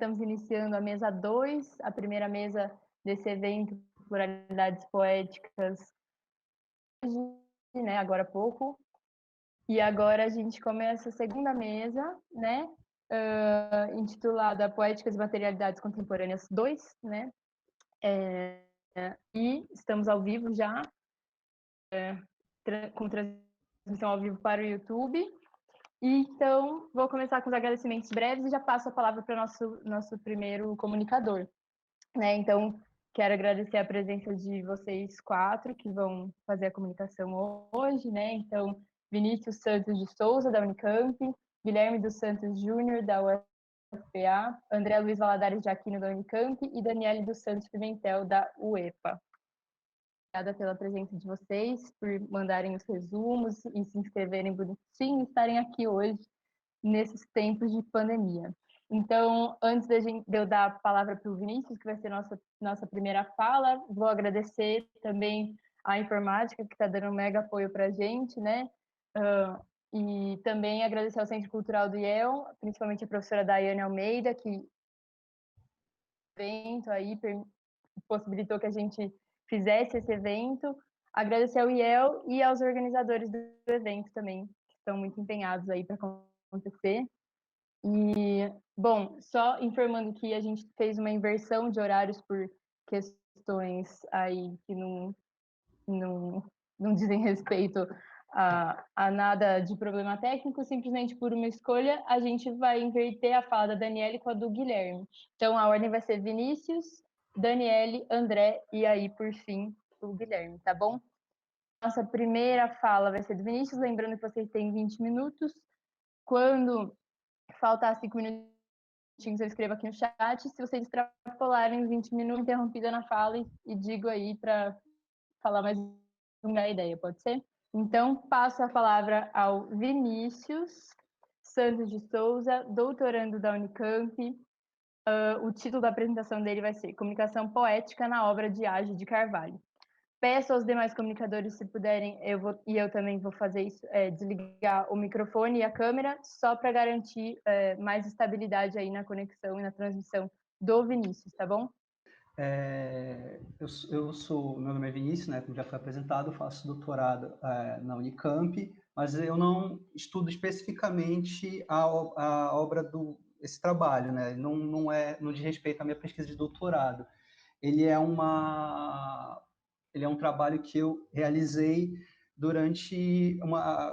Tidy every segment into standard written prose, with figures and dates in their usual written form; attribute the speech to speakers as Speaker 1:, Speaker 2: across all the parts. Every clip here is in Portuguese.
Speaker 1: estamos iniciando a mesa 2, a primeira mesa desse evento Pluralidades Poéticas, né, agora há pouco. E agora a gente começa a segunda mesa, né, intitulada Poéticas e Materialidades Contemporâneas 2, né, e estamos ao vivo já, com transmissão ao vivo para o YouTube. Então, vou começar com os agradecimentos breves e já passo a palavra para o nosso primeiro comunicador, né? Então, quero agradecer a presença de vocês 4 que vão fazer a comunicação hoje, né? Então, Vinícius Santos de Souza, da Unicamp, Guilherme dos Santos Júnior, da UFPA, André Luiz Valadares de Aquino, da Unicamp e Daniele dos Santos Pimentel, da UEPA. Obrigada pela presença de vocês, por mandarem os resumos e se inscreverem bonitinho e estarem aqui hoje, nesses tempos de pandemia. Então, antes de eu dar a palavra para o Vinícius, que vai ser nossa primeira fala, vou agradecer também a informática, que está dando um mega apoio para a gente, né? E também agradecer ao Centro Cultural do IEL, principalmente a professora Daiane Almeida, que evento aí possibilitou que a gente fizesse esse evento. Agradecer ao IEL e aos organizadores do evento também, que estão muito empenhados aí para acontecer. E, bom, só informando que a gente fez uma inversão de horários por questões aí que não dizem respeito a nada de problema técnico, simplesmente por uma escolha, a gente vai inverter a fala da Daniele com a do Guilherme. Então, a ordem vai ser Vinícius, Daniele, André e aí, por fim, o Guilherme, tá bom? Nossa primeira fala vai ser do Vinícius, lembrando que vocês têm 20 minutos. Quando faltar 5 minutinhos, eu escrevo aqui no chat. Se vocês extrapolarem 20 minutos, interrompida na fala e digo aí para falar mais uma ideia, pode ser? Então, passo a palavra ao Vinícius Santos de Souza, doutorando da Unicamp. O título da apresentação dele vai ser Comunicação Poética na obra de Age de Carvalho. Peço aos demais comunicadores, se puderem, eu também vou fazer isso, desligar o microfone e a câmera, só para garantir mais estabilidade aí na conexão e na transmissão do Vinícius, tá bom?
Speaker 2: Meu nome é Vinícius, né, como já foi apresentado, faço doutorado na Unicamp, mas eu não estudo especificamente a obra esse trabalho, né, não diz respeito à minha pesquisa de doutorado. Ele é um trabalho que eu realizei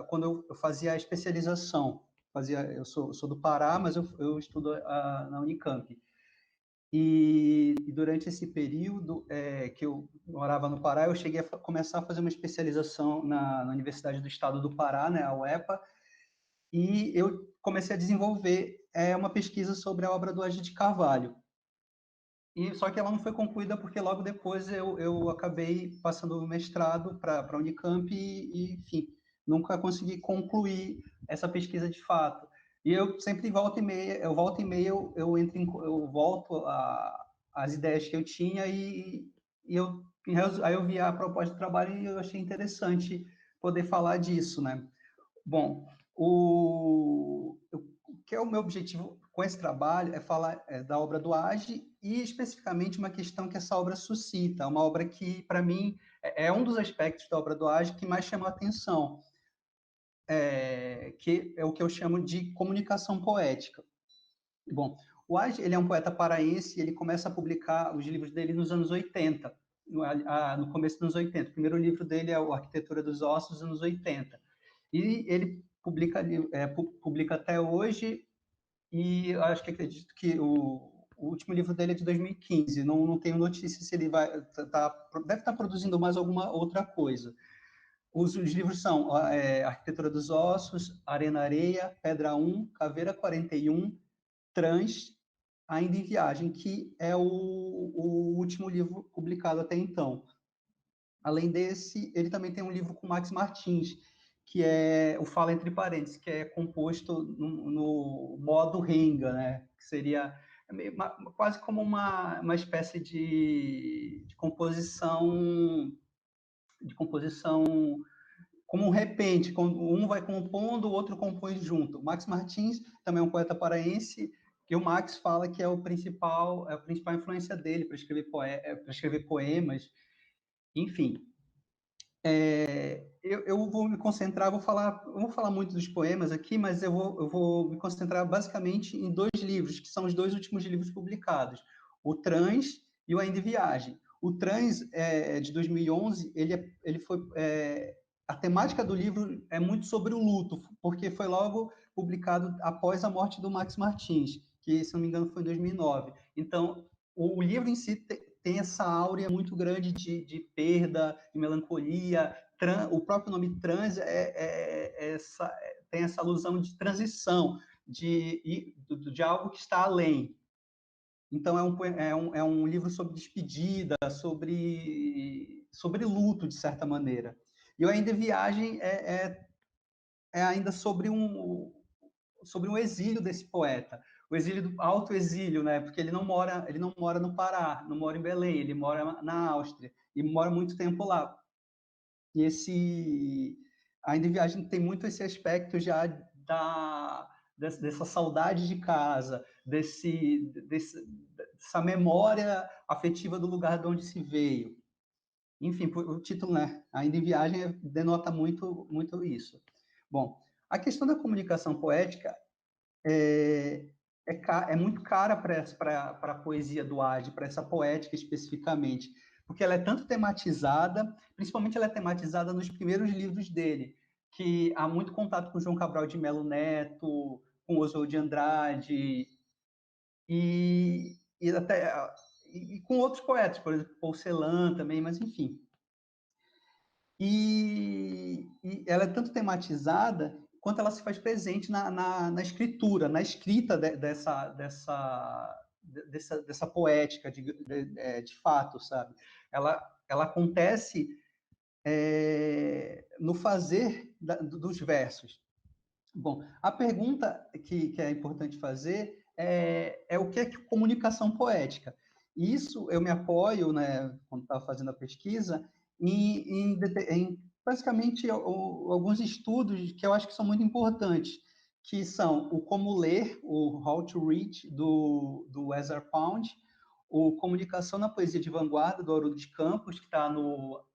Speaker 2: quando eu fazia a especialização. Eu sou do Pará, mas eu estudo na Unicamp. E durante esse período que eu morava no Pará, eu cheguei a começar a fazer uma especialização na Universidade do Estado do Pará, né, a UEPA, e eu comecei a desenvolver uma pesquisa sobre a obra do Age de Carvalho. Só que ela não foi concluída porque logo depois eu acabei passando o mestrado para a Unicamp enfim, nunca consegui concluir essa pesquisa de fato. E eu sempre volto e meia, eu volto às ideias que eu tinha aí eu vi a proposta de trabalho e eu achei interessante poder falar disso, né? Bom, o que é o meu objetivo com esse trabalho é falar da obra do Age e especificamente uma questão que essa obra suscita, uma obra que, para mim, é um dos aspectos da obra do Age que mais chama a atenção, que é o que eu chamo de comunicação poética. Bom, o Age, ele é um poeta paraense e ele começa a publicar os livros dele nos anos 80, no começo dos anos 80. O primeiro livro dele é o Arquitetura dos Ossos, dos anos 80. E ele publica até hoje, e acho que acredito que o último livro dele é de 2015. Não tenho notícia se ele deve estar produzindo mais alguma outra coisa. Os livros são Arquitetura dos Ossos, Arena Areia, Pedra 1, Caveira 41, Trans, Ainda em Viagem, que é o último livro publicado até então. Além desse, ele também tem um livro com Max Martins, que é o Fala Entre Parênteses, que é composto no modo Renga, né? Que seria quase como uma espécie de composição como um repente, quando um vai compondo, o outro compõe junto. Max Martins também é um poeta paraense, que o Max fala que é a principal influência dele para escrever, para escrever poemas, enfim. Eu vou me concentrar, eu vou falar muito dos poemas aqui, mas eu vou me concentrar basicamente em 2 livros, que são os 2 últimos livros publicados, o Trans e o Ainda Viagem. O Trans, de 2011, ele foi... a temática do livro é muito sobre o luto, porque foi logo publicado após a morte do Max Martins, que, se não me engano, foi em 2009. Então, o livro em si tem essa áurea muito grande de perda, de melancolia. O próprio nome trans tem essa alusão de transição, de algo que está além. Então, é um livro sobre despedida, sobre luto, de certa maneira. E o Ainda Viagem é ainda sobre um exílio desse poeta, o exílio do autoexílio, né? Porque ele não mora no Pará, não mora em Belém, ele mora na Áustria e mora muito tempo lá. E Ainda em Viagem tem muito esse aspecto já dessa saudade de casa, dessa memória afetiva do lugar de onde se veio. Enfim, o título, né? Ainda em Viagem denota muito isso. Bom, a questão da comunicação poética é muito cara para a poesia do Ade, para essa poética especificamente, porque ela é tanto tematizada, principalmente ela é tematizada nos primeiros livros dele, que há muito contato com João Cabral de Melo Neto, com Oswald de Andrade, até com outros poetas, por exemplo, Paul Celan também, mas enfim. E ela é tanto tematizada quanto ela se faz presente na escritura, na escrita dessa poética de fato, sabe? Ela acontece no fazer dos versos. Bom, a pergunta que é importante fazer é o que é comunicação poética. E isso eu me apoio, né, quando estava fazendo a pesquisa, em basicamente alguns estudos que eu acho que são muito importantes, que são o Como Ler, o How to Read, do Ezra Pound, o Comunicação na Poesia de Vanguarda, do Haroldo de Campos, que está no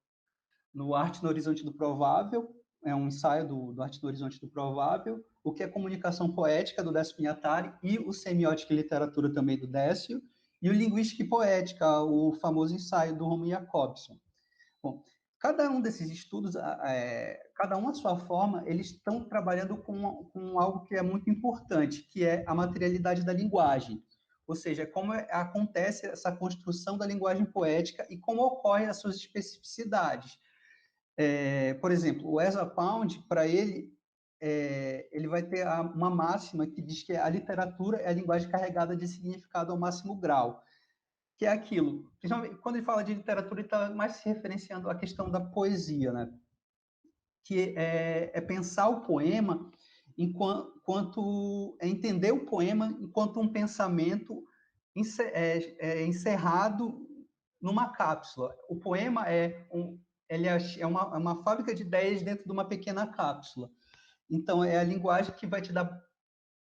Speaker 2: Arte no Horizonte do Provável, é um ensaio do Arte no Horizonte do Provável, o que é Comunicação Poética, do Décio Pinhatari, e o Semiótica e Literatura também do Décio, e o Linguística e Poética, o famoso ensaio do Roman Jacobson. Bom, cada um desses estudos, cada um à sua forma, eles estão trabalhando com algo que é muito importante, que é a materialidade da linguagem, ou seja, como acontece essa construção da linguagem poética e como ocorrem as suas especificidades. Por exemplo, o Ezra Pound, para ele, ele vai ter uma máxima que diz que a literatura é a linguagem carregada de significado ao máximo grau, que é aquilo, principalmente quando ele fala de literatura, ele está mais se referenciando à questão da poesia, né? Que é pensar o poema enquanto entender o poema enquanto um pensamento encerrado numa cápsula. O poema ele é uma fábrica de ideias dentro de uma pequena cápsula. Então, é a linguagem que vai te dar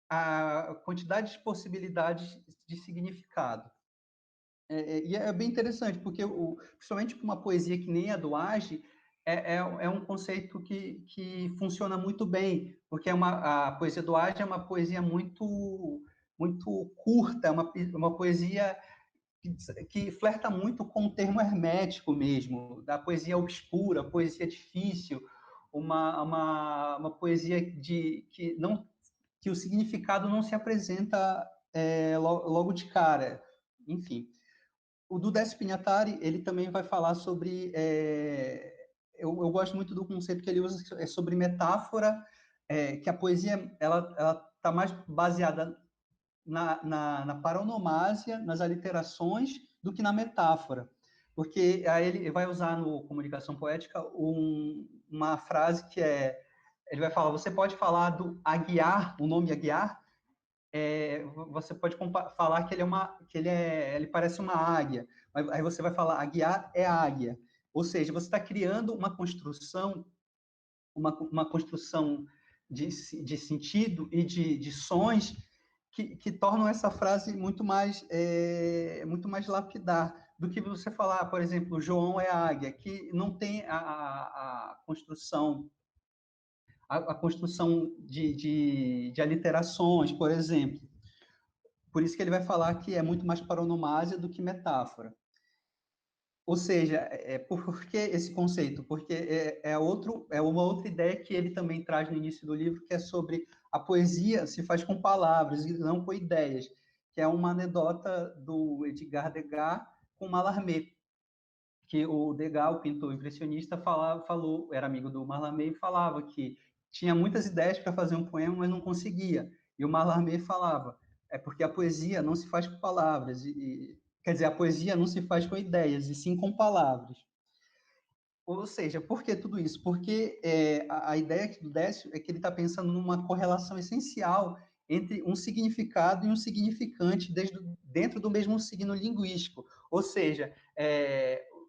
Speaker 2: a quantidade de possibilidades de significado. E é bem interessante, porque, principalmente para uma poesia que nem a do Age, é um conceito que funciona muito bem, porque a poesia do Age é uma poesia muito curta, uma poesia que flerta muito com o termo hermético mesmo, da poesia obscura, poesia difícil, uma poesia que o significado não se apresenta logo de cara. Enfim, o do Décio Pinhatari, ele também vai falar sobre... eu gosto muito do conceito que ele usa sobre metáfora, que a poesia ela está mais baseada na paronomásia, nas aliterações, do que na metáfora. Porque aí ele vai usar no Comunicação Poética uma frase que ele vai falar, você pode falar do Aguiar, o nome Aguiar, você pode falar que ele parece uma águia, mas aí você vai falar Aguiar é águia. Ou seja, você está criando uma construção de sentido e de sons que tornam essa frase muito mais lapidar do que você falar, por exemplo, João é a águia, que não tem a construção a construção de aliterações, por exemplo. Por isso que ele vai falar que é muito mais paronomásia do que metáfora. Ou seja, por que esse conceito? Porque é uma outra ideia que ele também traz no início do livro, que é sobre a poesia se faz com palavras e não com ideias, que é uma anedota do Edgar Degas com Mallarmé, que o Degas, o pintor impressionista, era amigo do Mallarmé e falava que tinha muitas ideias para fazer um poema, mas não conseguia. E o Mallarmé falava, é porque a poesia não se faz com palavras, quer dizer, a poesia não se faz com ideias, e sim com palavras. Ou seja, por que tudo isso? Porque a ideia aqui do Décio é que ele está pensando numa correlação essencial entre um significado e um significante dentro do mesmo signo linguístico. Ou seja,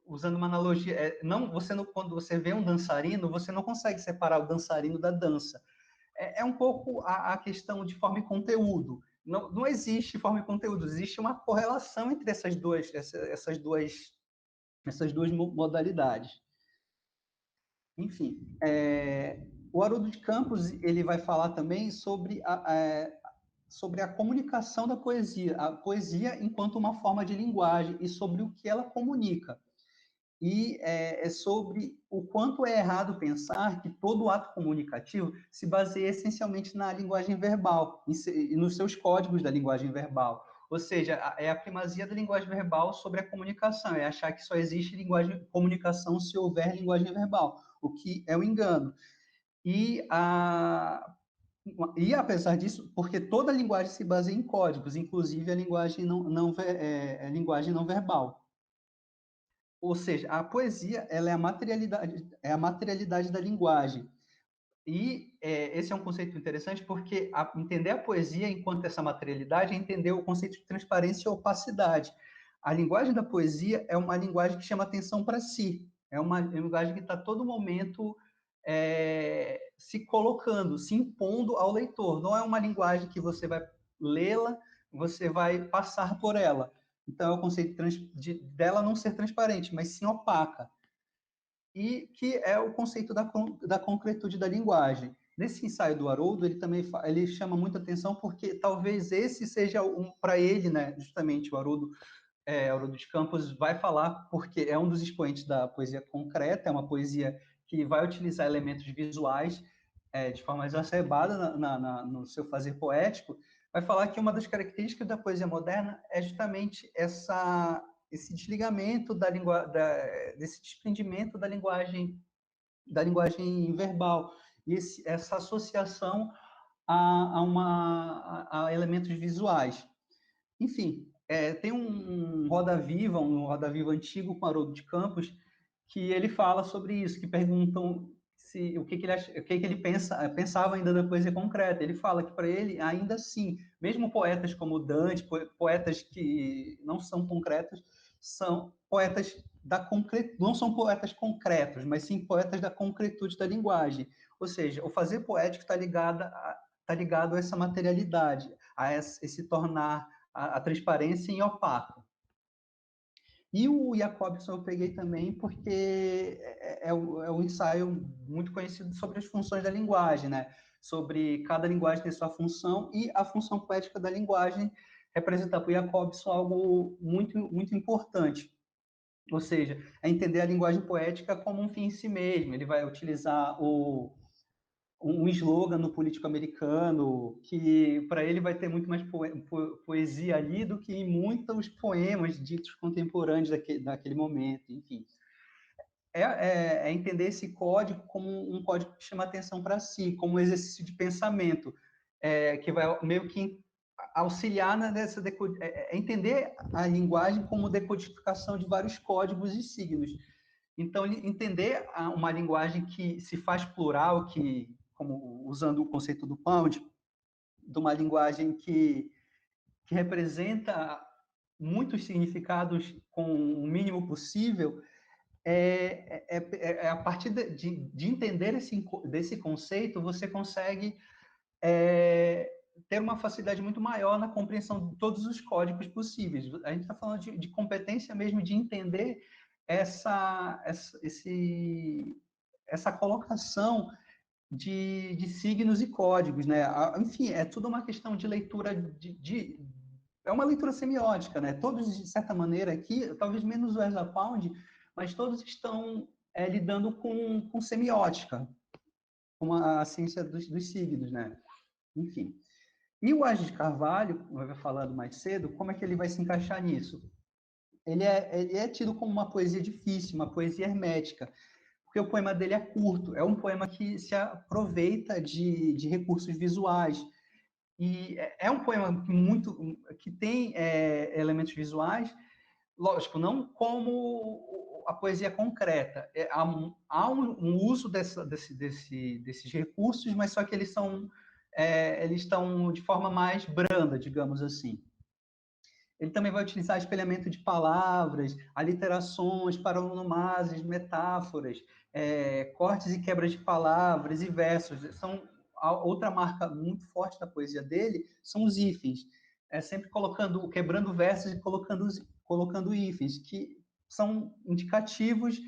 Speaker 2: usando uma analogia, quando você vê um dançarino, você não consegue separar o dançarino da dança. É um pouco a questão de forma e conteúdo. Não existe forma e conteúdo, existe uma correlação entre essas duas modalidades. Enfim, o Haroldo de Campos ele vai falar também sobre a comunicação da poesia, a poesia enquanto uma forma de linguagem e sobre o que ela comunica. E é sobre o quanto é errado pensar que todo ato comunicativo se baseia essencialmente na linguagem verbal e nos seus códigos da linguagem verbal. Ou seja, é a primazia da linguagem verbal sobre a comunicação, é achar que só existe comunicação se houver linguagem verbal, o que é um engano. E apesar disso, porque toda linguagem se baseia em códigos, inclusive a linguagem a linguagem não verbal. Ou seja, a poesia ela é a materialidade da linguagem. E esse é um conceito interessante porque entender a poesia enquanto essa materialidade é entender o conceito de transparência e opacidade. A linguagem da poesia é uma linguagem que chama atenção para si. É uma linguagem que está a todo momento se colocando, se impondo ao leitor. Não é uma linguagem que você vai lê-la, você vai passar por ela. Então, é o conceito dela não ser transparente, mas sim opaca. E que é o conceito da concretude da linguagem. Nesse ensaio do Haroldo, ele chama muita atenção porque talvez esse seja para ele, né, justamente o Haroldo de Campos vai falar porque é um dos expoentes da poesia concreta, é uma poesia que vai utilizar elementos visuais de forma exacerbada no seu fazer poético, vai falar que uma das características da poesia moderna é justamente esse desligamento desse desprendimento da linguagem verbal e essa associação a elementos visuais. Enfim, tem um Roda Viva antigo com Haroldo de Campos, que ele fala sobre isso, que perguntam o que ele pensava ainda da poesia concreta. Ele fala que para ele, ainda assim, mesmo poetas como Dante, poetas que não são concretos, são poetas não são poetas concretos, mas sim poetas da concretude da linguagem. Ou seja, o fazer poético está ligado a essa materialidade, a esse tornar a transparência em opaco. E o Jacobson eu peguei também porque é um ensaio muito conhecido sobre as funções da linguagem, né? Sobre cada linguagem ter sua função e a função poética da linguagem representa para o Jacobson algo muito, muito importante. Ou seja, é entender a linguagem poética como um fim em si mesmo. Ele vai utilizar um slogan no político americano que para ele vai ter muito mais poesia ali do que em muitos poemas ditos contemporâneos daquele momento, enfim. É entender esse código como um código que chama atenção para si, como um exercício de pensamento, que vai meio que auxiliar nessa entender a linguagem como decodificação de vários códigos e signos. Então, entender uma linguagem que se faz plural, como usando o conceito do Pound, de uma linguagem que representa muitos significados com o mínimo possível, a partir de entender desse conceito, você consegue ter uma facilidade muito maior na compreensão de todos os códigos possíveis. A gente está falando de competência mesmo, de entender essa colocação de signos e códigos, né? Enfim, é tudo uma questão de leitura é uma leitura semiótica, né? Todos, de certa maneira, aqui, talvez menos o Ezra Pound, mas todos estão lidando com semiótica, com a ciência dos signos, né? Enfim. E o Agis de Carvalho, como eu ia falando mais cedo, como é que ele vai se encaixar nisso? Ele é tido como uma poesia difícil, uma poesia hermética, porque o poema dele é curto, é um poema que se aproveita de recursos visuais, e é um poema que tem elementos visuais, lógico, não como a poesia concreta. Há um uso desses recursos, mas só que eles estão de forma mais branda, digamos assim. Ele também vai utilizar espelhamento de palavras, aliterações, paronomases, metáforas, cortes e quebras de palavras e versos. Outra marca muito forte da poesia dele são os hífens. Sempre quebrando versos e colocando hífens, que são indicativos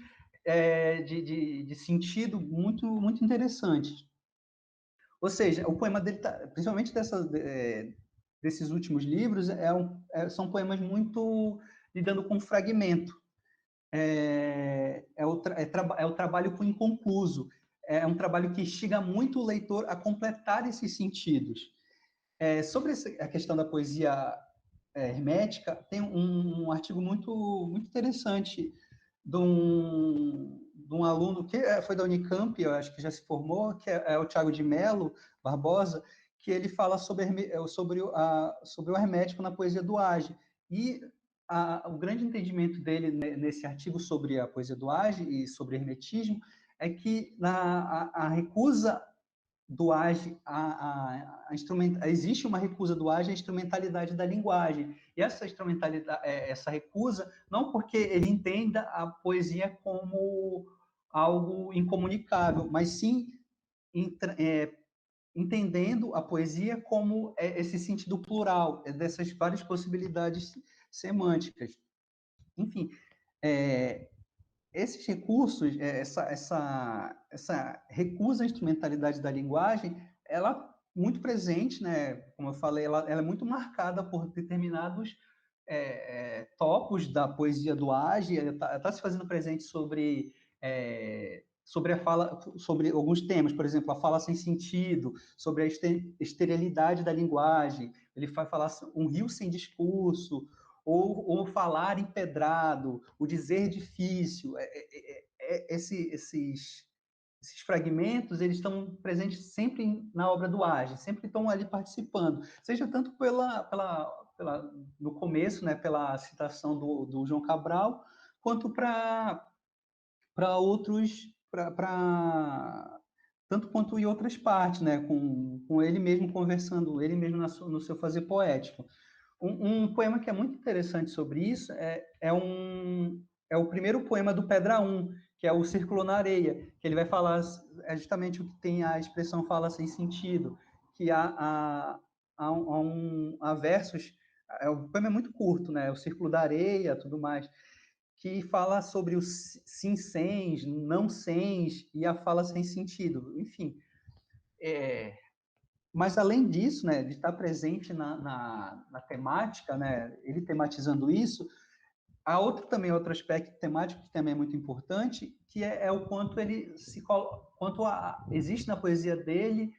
Speaker 2: de sentido muito, muito interessantes. Ou seja, o poema dele, principalmente desses últimos livros, são poemas muito lidando com fragmento. É o trabalho com inconcluso. É um trabalho que instiga muito o leitor a completar esses sentidos. Sobre a questão da poesia hermética, tem um artigo muito, muito interessante de um aluno que foi da Unicamp, eu acho que já se formou, que é o Thiago de Mello Barbosa, que ele fala sobre o hermético na poesia do Age. E o grande entendimento dele nesse artigo sobre a poesia do Age e sobre hermetismo é que a recusa do age, existe uma recusa do age à instrumentalidade da linguagem. E essa recusa, não porque ele entenda a poesia como algo incomunicável, mas sim entendendo a poesia como esse sentido plural, dessas várias possibilidades semânticas. Enfim, esses recursos, essa recusa à instrumentalidade da linguagem, ela muito presente, né? Como eu falei, ela é muito marcada por determinados topos da poesia do Age. Está se fazendo presente sobre a fala, sobre alguns temas, por exemplo, a fala sem sentido, sobre a esterilidade da linguagem. Ele vai falar um rio sem discurso, ou falar empedrado, o dizer difícil. Esses fragmentos, eles estão presentes sempre na obra do Age, sempre estão ali participando, seja tanto no começo, né, pela citação do João Cabral, quanto para outros, tanto quanto em outras partes, né, com ele mesmo conversando, ele mesmo no seu fazer poético. Um poema que é muito interessante sobre isso é o primeiro poema do Pedra 1, que é o Círculo na Areia, que ele vai falar justamente o que tem a expressão fala sem sentido, que há versos, o poema é muito curto, né? O Círculo da Areia, tudo mais, que fala sobre os sim sens, não sens e a fala sem sentido. Enfim, mas, além disso, né, de estar presente na temática, né, ele tematizando isso, há outro aspecto temático que também é muito importante, que é o quanto ele existe na poesia dele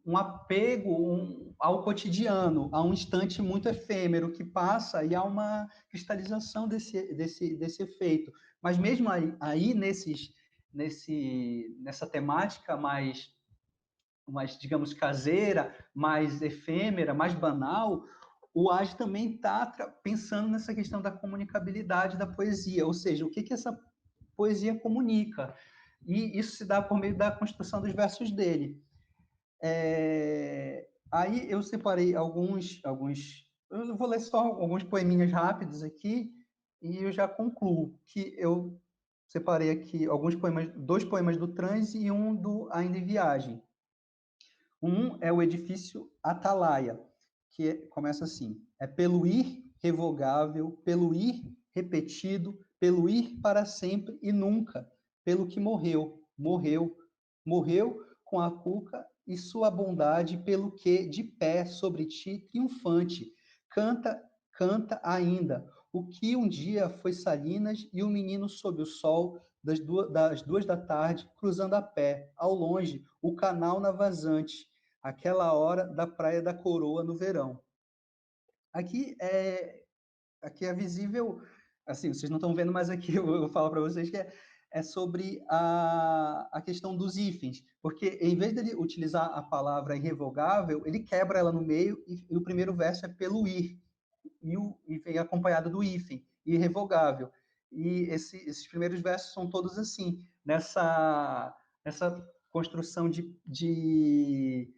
Speaker 2: um apego ao cotidiano, a um instante muito efêmero que passa e há uma cristalização desse efeito. Mas mesmo aí nessa temática mais, digamos, caseira, mais efêmera, mais banal, o Age também está pensando nessa questão da comunicabilidade da poesia, ou seja, o que essa poesia comunica. E isso se dá por meio da construção dos versos dele. Aí eu separei eu vou ler só alguns poeminhas rápidos aqui e eu já concluo que eu separei aqui dois poemas do Transe e um do Ainda em Viagem. Um é o edifício Atalaia, começa assim: é pelo ir revogável, pelo ir repetido, pelo ir para sempre e nunca, pelo que morreu, morreu, morreu com a cuca e sua bondade, pelo que de pé sobre ti triunfante, canta, canta ainda, o que um dia foi Salinas e o menino sob o sol das 2 da tarde, cruzando a pé, ao longe, o canal na vazante, aquela hora da Praia da Coroa no verão. Aqui aqui é visível, assim, vocês não estão vendo, mas aqui eu vou falar para vocês que é sobre a questão dos hífens, porque em vez dele utilizar a palavra irrevogável, ele quebra ela no meio e o primeiro verso é pelo ir, e vem acompanhado do hífen, irrevogável. E esses primeiros versos são todos assim, nessa construção de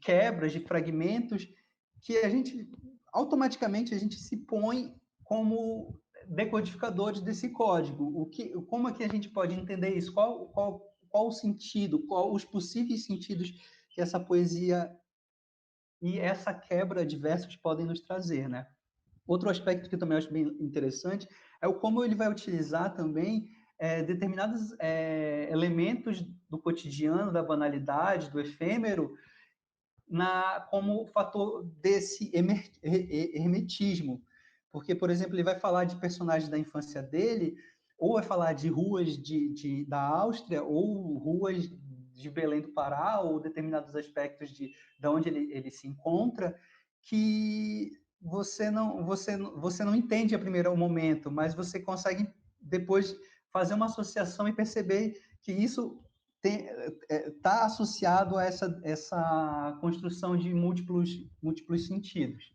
Speaker 2: quebras, de fragmentos, que automaticamente, a gente se põe como decodificadores desse código. Como é que a gente pode entender isso? Qual o sentido, qual os possíveis sentidos que essa poesia e essa quebra de versos podem nos trazer, né? Outro aspecto que eu também acho bem interessante é o como ele vai utilizar também determinados elementos do cotidiano, da banalidade, do efêmero, como fator desse hermetismo. Porque, por exemplo, ele vai falar de personagens da infância dele, ou vai falar de ruas da Áustria, ou ruas de Belém do Pará, ou determinados aspectos de onde ele se encontra, que você não entende a primeiro momento, mas você consegue depois fazer uma associação e perceber que isso está associado a essa construção de múltiplos sentidos.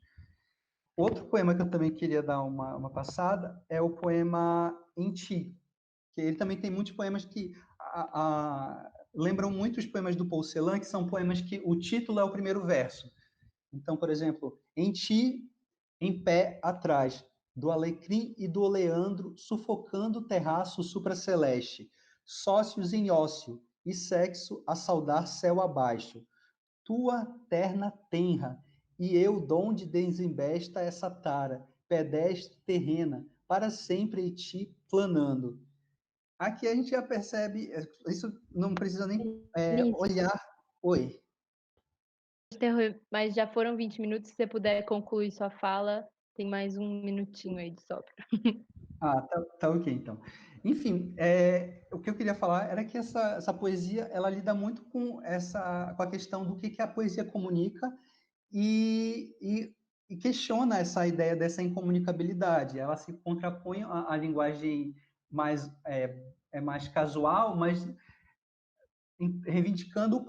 Speaker 2: Outro poema que eu também queria dar uma passada é o poema Em Ti, que ele também tem muitos poemas que lembram muito os poemas do Paul Celan, que são poemas que o título é o primeiro verso. Então, por exemplo, Em Ti, em pé atrás, do alecrim e do oleandro, sufocando o terraço supraceleste, sócios em ócio, e sexo a saudar céu abaixo. Tua terna tenra, e eu donde desembesta essa tara, pedestre terrena, para sempre em ti planando. Aqui a gente já percebe, isso não precisa nem
Speaker 1: Vinícius,
Speaker 2: olhar. Oi.
Speaker 1: mas já foram 20 minutos. Se você puder concluir sua fala, tem mais um minutinho aí de sobra.
Speaker 2: Ah, tá ok, então. Enfim, o que eu queria falar era que essa poesia, ela lida muito com a questão do que a poesia comunica e questiona essa ideia dessa incomunicabilidade. Ela se contrapõe à linguagem mais casual, mas reivindicando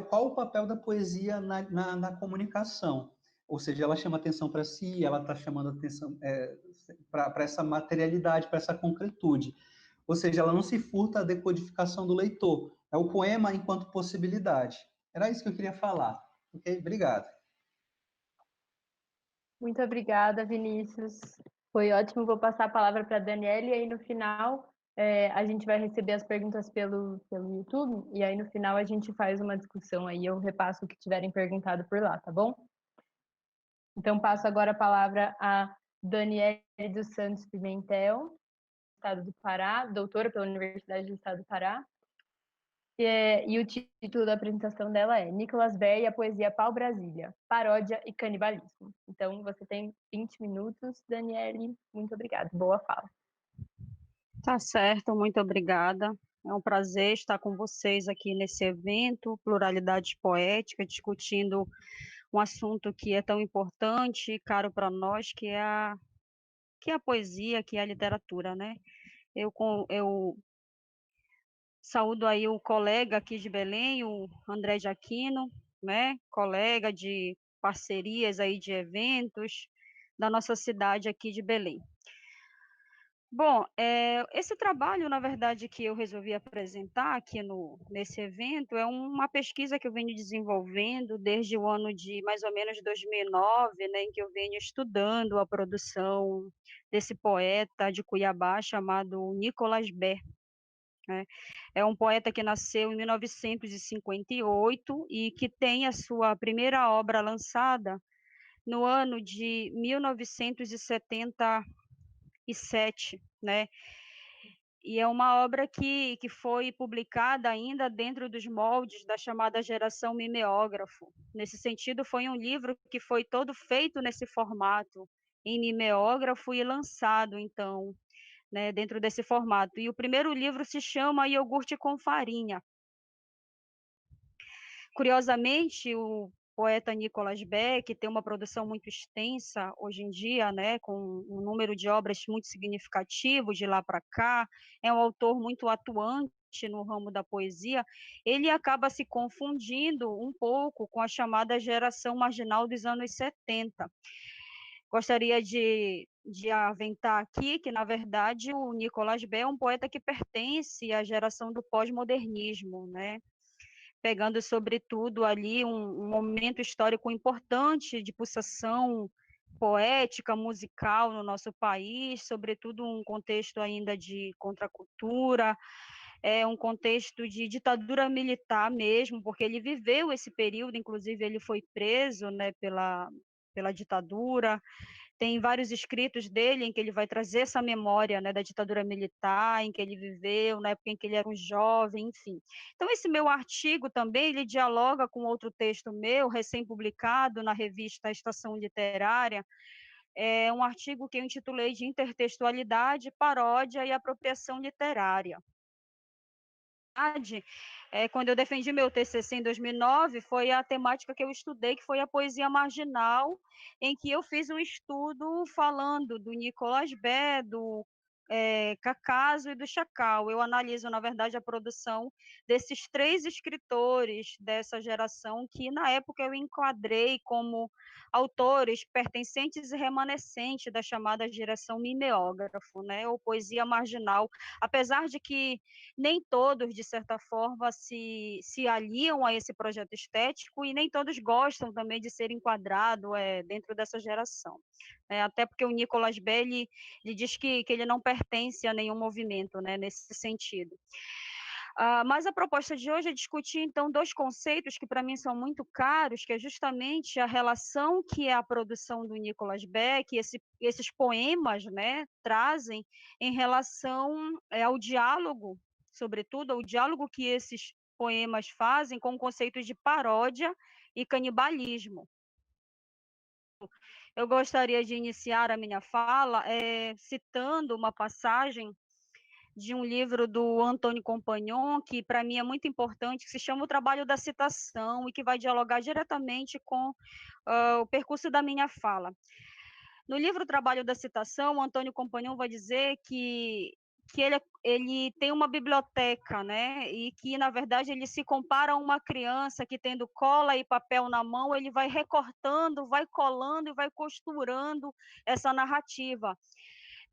Speaker 2: qual o papel da poesia na comunicação. Ou seja, ela chama atenção para si, ela está chamando atenção para essa materialidade, para essa concretude. Ou seja, ela não se furta à decodificação do leitor. É o poema enquanto possibilidade. Era isso que eu queria falar. Ok? Obrigado.
Speaker 1: Muito obrigada, Vinícius. Foi ótimo. Vou passar a palavra para a Daniela e aí no final a gente vai receber as perguntas pelo YouTube e aí no final a gente faz uma discussão aí. Eu repasso o que tiverem perguntado por lá, tá bom? Então passo agora a palavra a Daniele dos Santos Pimentel, Estado do Pará, doutora pela Universidade do Estado do Pará. E o título da apresentação dela é Nicolas Ber e a poesia Pau-Brasília, paródia e canibalismo. Então, você tem 20 minutos, Daniele. Muito obrigada. Boa fala.
Speaker 3: Tá certo, muito obrigada. É um prazer estar com vocês aqui nesse evento, Pluralidade Poética, discutindo um assunto que é tão importante e caro para nós, que é a poesia, que é a literatura, né? Eu saúdo aí o colega aqui de Belém, o André de Aquino, né? Colega de parcerias aí de eventos da nossa cidade aqui de Belém. Bom, esse trabalho, na verdade, que eu resolvi apresentar aqui nesse evento é uma pesquisa que eu venho desenvolvendo desde o ano de mais ou menos 2009, né, em que eu venho estudando a produção desse poeta de Cuiabá chamado Nicolas Ber. né? É um poeta que nasceu em 1958 e que tem a sua primeira obra lançada no ano de 1977, né? E é uma obra que foi publicada ainda dentro dos moldes da chamada geração mimeógrafo. Nesse sentido, foi um livro que foi todo feito nesse formato, em mimeógrafo e lançado, então, né, dentro desse formato. E o primeiro livro se chama Iogurte com Farinha. Curiosamente, o poeta Nicolas Beck tem uma produção muito extensa hoje em dia, né, com um número de obras muito significativo de lá para cá, é um autor muito atuante no ramo da poesia. Ele acaba se confundindo um pouco com a chamada geração marginal dos anos 70. Gostaria de aventar aqui que, na verdade, o Nicolas Beck é um poeta que pertence à geração do pós-modernismo, né? Pegando, sobretudo, ali um momento histórico importante de pulsação poética, musical no nosso país, sobretudo um contexto ainda de contracultura, um contexto de ditadura militar mesmo, porque ele viveu esse período, inclusive ele foi preso, né, pela ditadura. Tem vários escritos dele em que ele vai trazer essa memória, né, da ditadura militar, em que ele viveu, na época em que ele era um jovem, enfim. Então, esse meu artigo também, ele dialoga com outro texto meu, recém-publicado na revista Estação Literária, é um artigo que eu intitulei de Intertextualidade, Paródia e Apropriação Literária. Quando eu defendi meu TCC em 2009, foi a temática que eu estudei, que foi a poesia marginal, em que eu fiz um estudo falando do Nicolas Bé, do Cacaso e do Chacal. Eu analiso, na verdade, a produção desses três escritores dessa geração que, na época, eu enquadrei como autores pertencentes e remanescentes da chamada geração mimeógrafo, né, ou poesia marginal, apesar de que nem todos, de certa forma, se aliam a esse projeto estético e nem todos gostam também de ser enquadrado dentro dessa geração. Até porque o Nicolas Bé, ele diz que ele não pertence a nenhum movimento, né, nesse sentido. Mas a proposta de hoje é discutir, então, dois conceitos que para mim são muito caros, que é justamente a relação que a produção do Nicolas Beck, esses poemas, né, trazem em relação ao diálogo, sobretudo, ao diálogo que esses poemas fazem com o conceito de paródia e canibalismo. Eu gostaria de iniciar a minha fala citando uma passagem de um livro do Antônio Compagnon, que para mim é muito importante, que se chama O Trabalho da Citação e que vai dialogar diretamente com o percurso da minha fala. No livro O Trabalho da Citação, o Antônio Compagnon vai dizer que ele tem uma biblioteca, né? E que, na verdade, ele se compara a uma criança que, tendo cola e papel na mão, ele vai recortando, vai colando e vai costurando essa narrativa.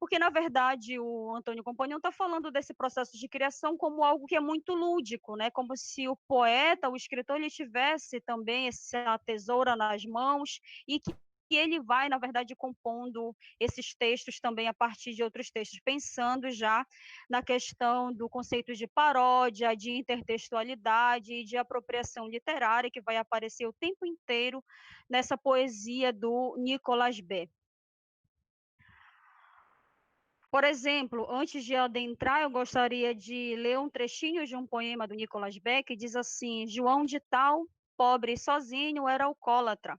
Speaker 3: Porque, na verdade, o Antônio Compagnon está falando desse processo de criação como algo que é muito lúdico, né? Como se o poeta, o escritor, ele tivesse também essa tesoura nas mãos e que ele vai, na verdade, compondo esses textos também a partir de outros textos, pensando já na questão do conceito de paródia, de intertextualidade e de apropriação literária, que vai aparecer o tempo inteiro nessa poesia do Nicolas Bé. Por exemplo, antes de adentrar, eu gostaria de ler um trechinho de um poema do Nicolas Beck, que diz assim: João de Tal, pobre e sozinho, era alcoólatra.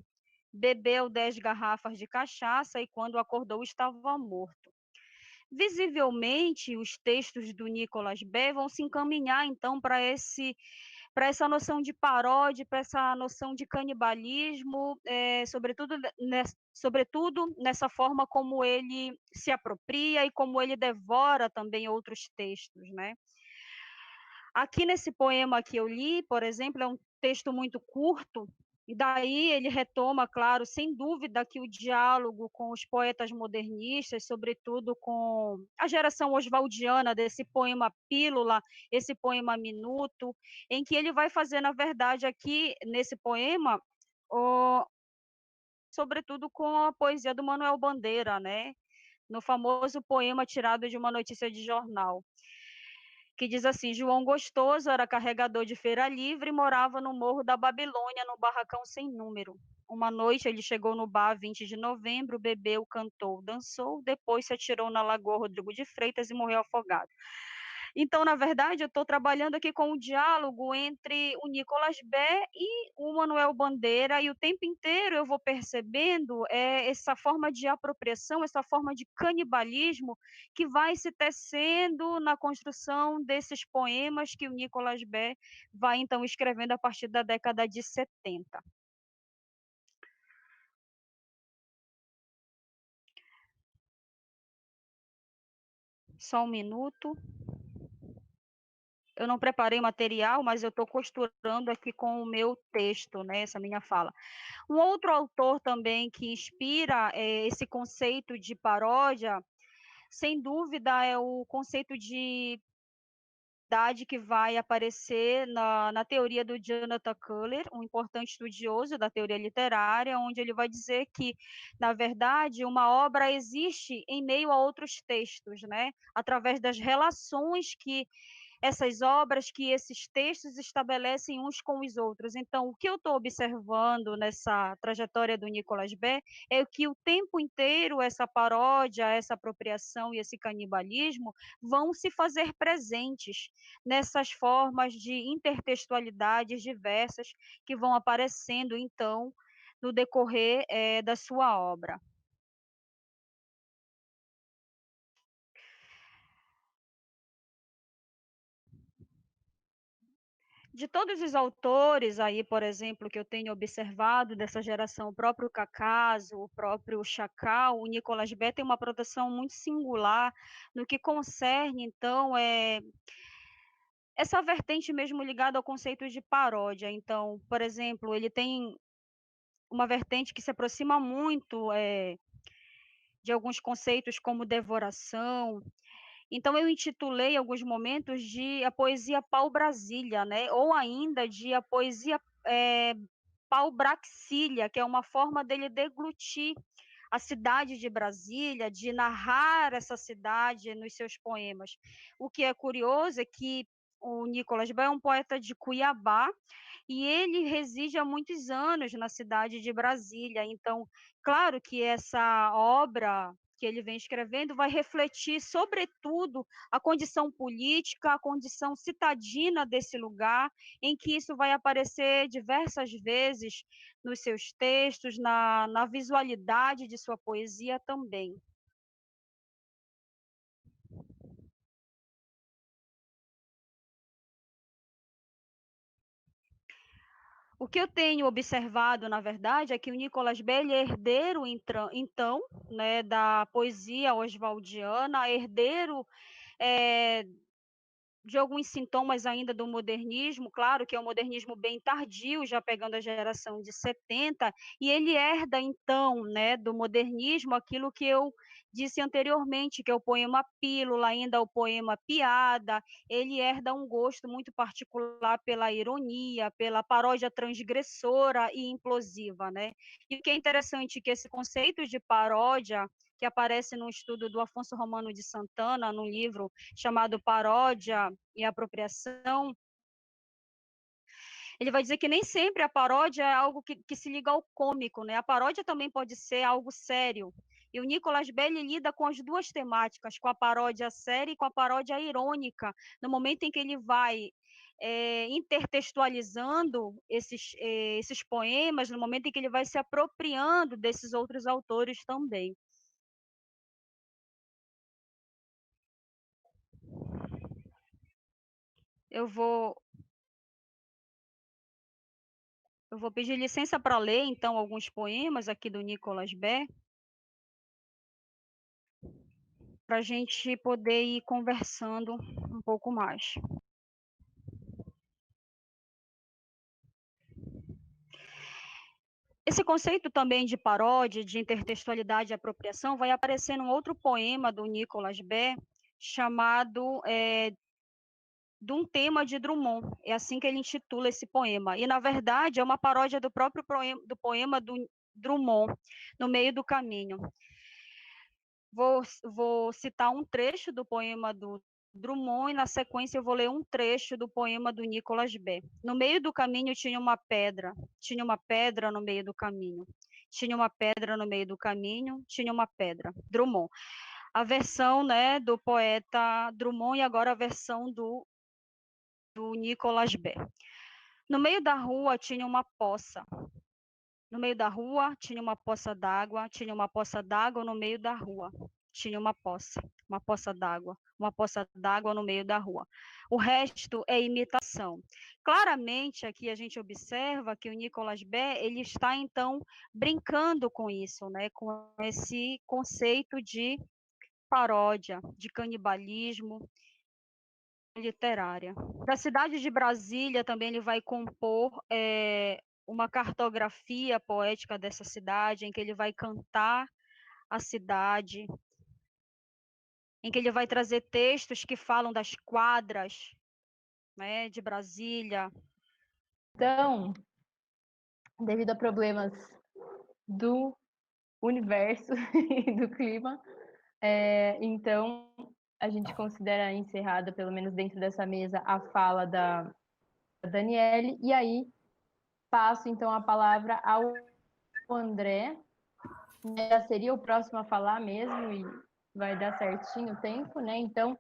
Speaker 3: Bebeu 10 garrafas de cachaça e quando acordou estava morto. Visivelmente, os textos do Nicolas Beck vão se encaminhar, então, para essa noção de paródia, para essa noção de canibalismo, sobretudo nessa forma como ele se apropria e como ele devora também outros textos, né? Aqui nesse poema que eu li, por exemplo, é um texto muito curto, e daí ele retoma, claro, sem dúvida, que o diálogo com os poetas modernistas, sobretudo com a geração oswaldiana desse poema Pílula, esse poema Minuto, em que ele vai fazer, na verdade, aqui nesse poema, sobretudo com a poesia do Manuel Bandeira, né? No famoso poema tirado de uma notícia de jornal, que diz assim: João Gostoso era carregador de feira livre e morava no Morro da Babilônia, no barracão sem número. Uma noite ele chegou no bar 20 de novembro, bebeu, cantou, dançou, depois se atirou na Lagoa Rodrigo de Freitas e morreu afogado. Então, na verdade, eu estou trabalhando aqui com o diálogo entre o Nicolas Bé e o Manuel Bandeira, e o tempo inteiro eu vou percebendo essa forma de apropriação, essa forma de canibalismo que vai se tecendo na construção desses poemas que o Nicolas Bé vai, então, escrevendo a partir da década de 70. Só um minuto. Eu não preparei material, mas eu estou costurando aqui com o meu texto, né, essa minha fala. Um outro autor também que inspira esse conceito de paródia, sem dúvida, é o conceito de idade que vai aparecer na teoria do Jonathan Culler, um importante estudioso da teoria literária, onde ele vai dizer que, na verdade, uma obra existe em meio a outros textos, né? Através das relações que essas obras, que esses textos estabelecem uns com os outros. Então, o que eu estou observando nessa trajetória do Nicolas Bé é que o tempo inteiro essa paródia, essa apropriação e esse canibalismo vão se fazer presentes nessas formas de intertextualidades diversas que vão aparecendo, então, no decorrer da sua obra. De todos os autores aí, por exemplo, que eu tenho observado dessa geração, o próprio Cacaso, o próprio Chacal, o Nicolas Bé tem uma produção muito singular no que concerne, então, essa vertente mesmo ligada ao conceito de paródia. Então, por exemplo, ele tem uma vertente que se aproxima muito de alguns conceitos como devoração. Então eu intitulei alguns momentos de a poesia pau-brasília, né, ou ainda de a poesia, pau-braxília, que é uma forma dele deglutir a cidade de Brasília, de narrar essa cidade nos seus poemas. O que é curioso é que o Nicolas Bé é um poeta de Cuiabá, e ele reside há muitos anos na cidade de Brasília. Então, claro que essa obra que ele vem escrevendo vai refletir, sobretudo, a condição política, a condição citadina desse lugar, em que isso vai aparecer diversas vezes nos seus textos, na visualidade de sua poesia também. O que eu tenho observado, na verdade, é que o Nicolas Bé é herdeiro, então, né, da poesia oswaldiana, herdeiro de alguns sintomas ainda do modernismo, claro que é um modernismo bem tardio, já pegando a geração de 70, e ele herda então, né, do modernismo aquilo que eu disse anteriormente, que é o poema Pílula, ainda o poema Piada. Ele herda um gosto muito particular pela ironia, pela paródia transgressora e implosiva, né? E o que é interessante é que esse conceito de paródia, que aparece no estudo do Afonso Romano de Santana, no livro chamado Paródia e Apropriação, ele vai dizer que nem sempre a paródia é algo que se liga ao cômico, né? A paródia também pode ser algo sério. E o Nicolas Bé lida com as duas temáticas, com a paródia séria e com a paródia irônica, no momento em que ele vai intertextualizando esses poemas, no momento em que ele vai se apropriando desses outros autores também. Eu vou pedir licença para ler, então, alguns poemas aqui do Nicolas Bé, para a gente poder ir conversando um pouco mais. Esse conceito também de paródia, de intertextualidade e apropriação vai aparecer num outro poema do Nicolas Bé, chamado De um Tema de Drummond. É assim que ele intitula esse poema. E, na verdade, é uma paródia do próprio poema do Drummond, No Meio do Caminho. Vou citar um trecho do poema do Drummond, e na sequência eu vou ler um trecho do poema do Nicolas B. No meio do caminho tinha uma pedra no meio do caminho. Tinha uma pedra no meio do caminho, tinha uma pedra. Drummond. A versão, né, do poeta Drummond e agora a versão do Nicolas B. No meio da rua tinha uma poça. No meio da rua tinha uma poça d'água, tinha uma poça d'água no meio da rua. Tinha uma poça d'água no meio da rua. O resto é imitação. Claramente aqui a gente observa que o Nicolas B, ele está então brincando com isso, né, com esse conceito de paródia, de canibalismo literária. Da cidade de Brasília também ele vai compor uma cartografia poética dessa cidade, em que ele vai cantar a cidade, em que ele vai trazer textos que falam das quadras, né, de Brasília.
Speaker 1: Então, devido a problemas do universo e do clima, então a gente considera encerrada, pelo menos dentro dessa mesa, a fala da Daniele, e aí passo então a palavra ao André, já seria o próximo a falar mesmo, e vai dar certinho o tempo, né? Então,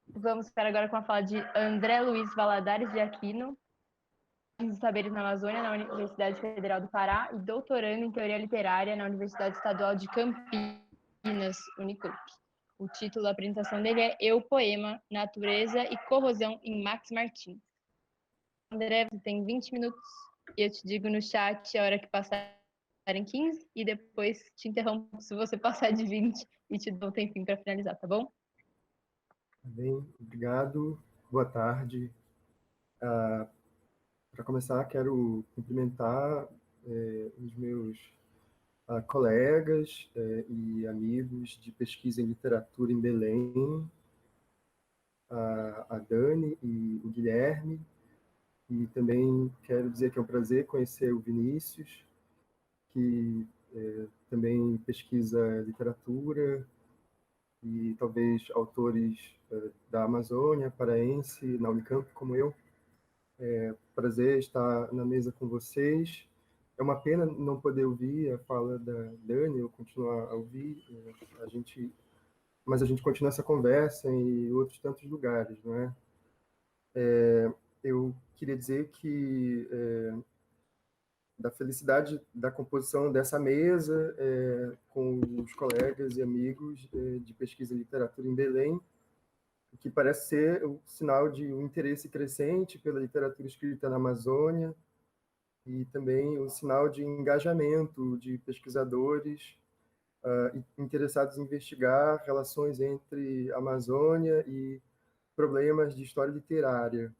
Speaker 1: vamos ficar agora com a fala de André Luiz Valadares de Aquino, de Saberes na Amazônia, na Universidade Federal do Pará, e doutorando em Teoria Literária na Universidade Estadual de Campinas, Unicamp. O título da apresentação dele é Eu, Poema, Natureza e Corrosão, em Max Martins. André, você tem 20 minutos, e eu te digo no chat a hora que passarem 15, e depois te interrompo se você passar de 20 e te dou um tempinho para finalizar, tá bom?
Speaker 4: Bem, obrigado. Boa tarde. Para começar, quero cumprimentar os meus colegas e amigos de pesquisa em literatura em Belém, a Dani e o Guilherme, e também quero dizer que é um prazer conhecer o Vinícius, que também pesquisa literatura e talvez autores da Amazônia paraense, na Unicamp, como eu. Prazer estar na mesa com vocês. É uma pena não poder ouvir a fala da Dani, ou continuar a ouvir, mas a gente continua essa conversa em outros tantos lugares, não é? Eu queria dizer que da felicidade da composição dessa mesa com os colegas e amigos de pesquisa e literatura em Belém, o que parece ser o sinal de um interesse crescente pela literatura escrita na Amazônia e também um sinal de engajamento de pesquisadores interessados em investigar relações entre Amazônia e problemas de história literária,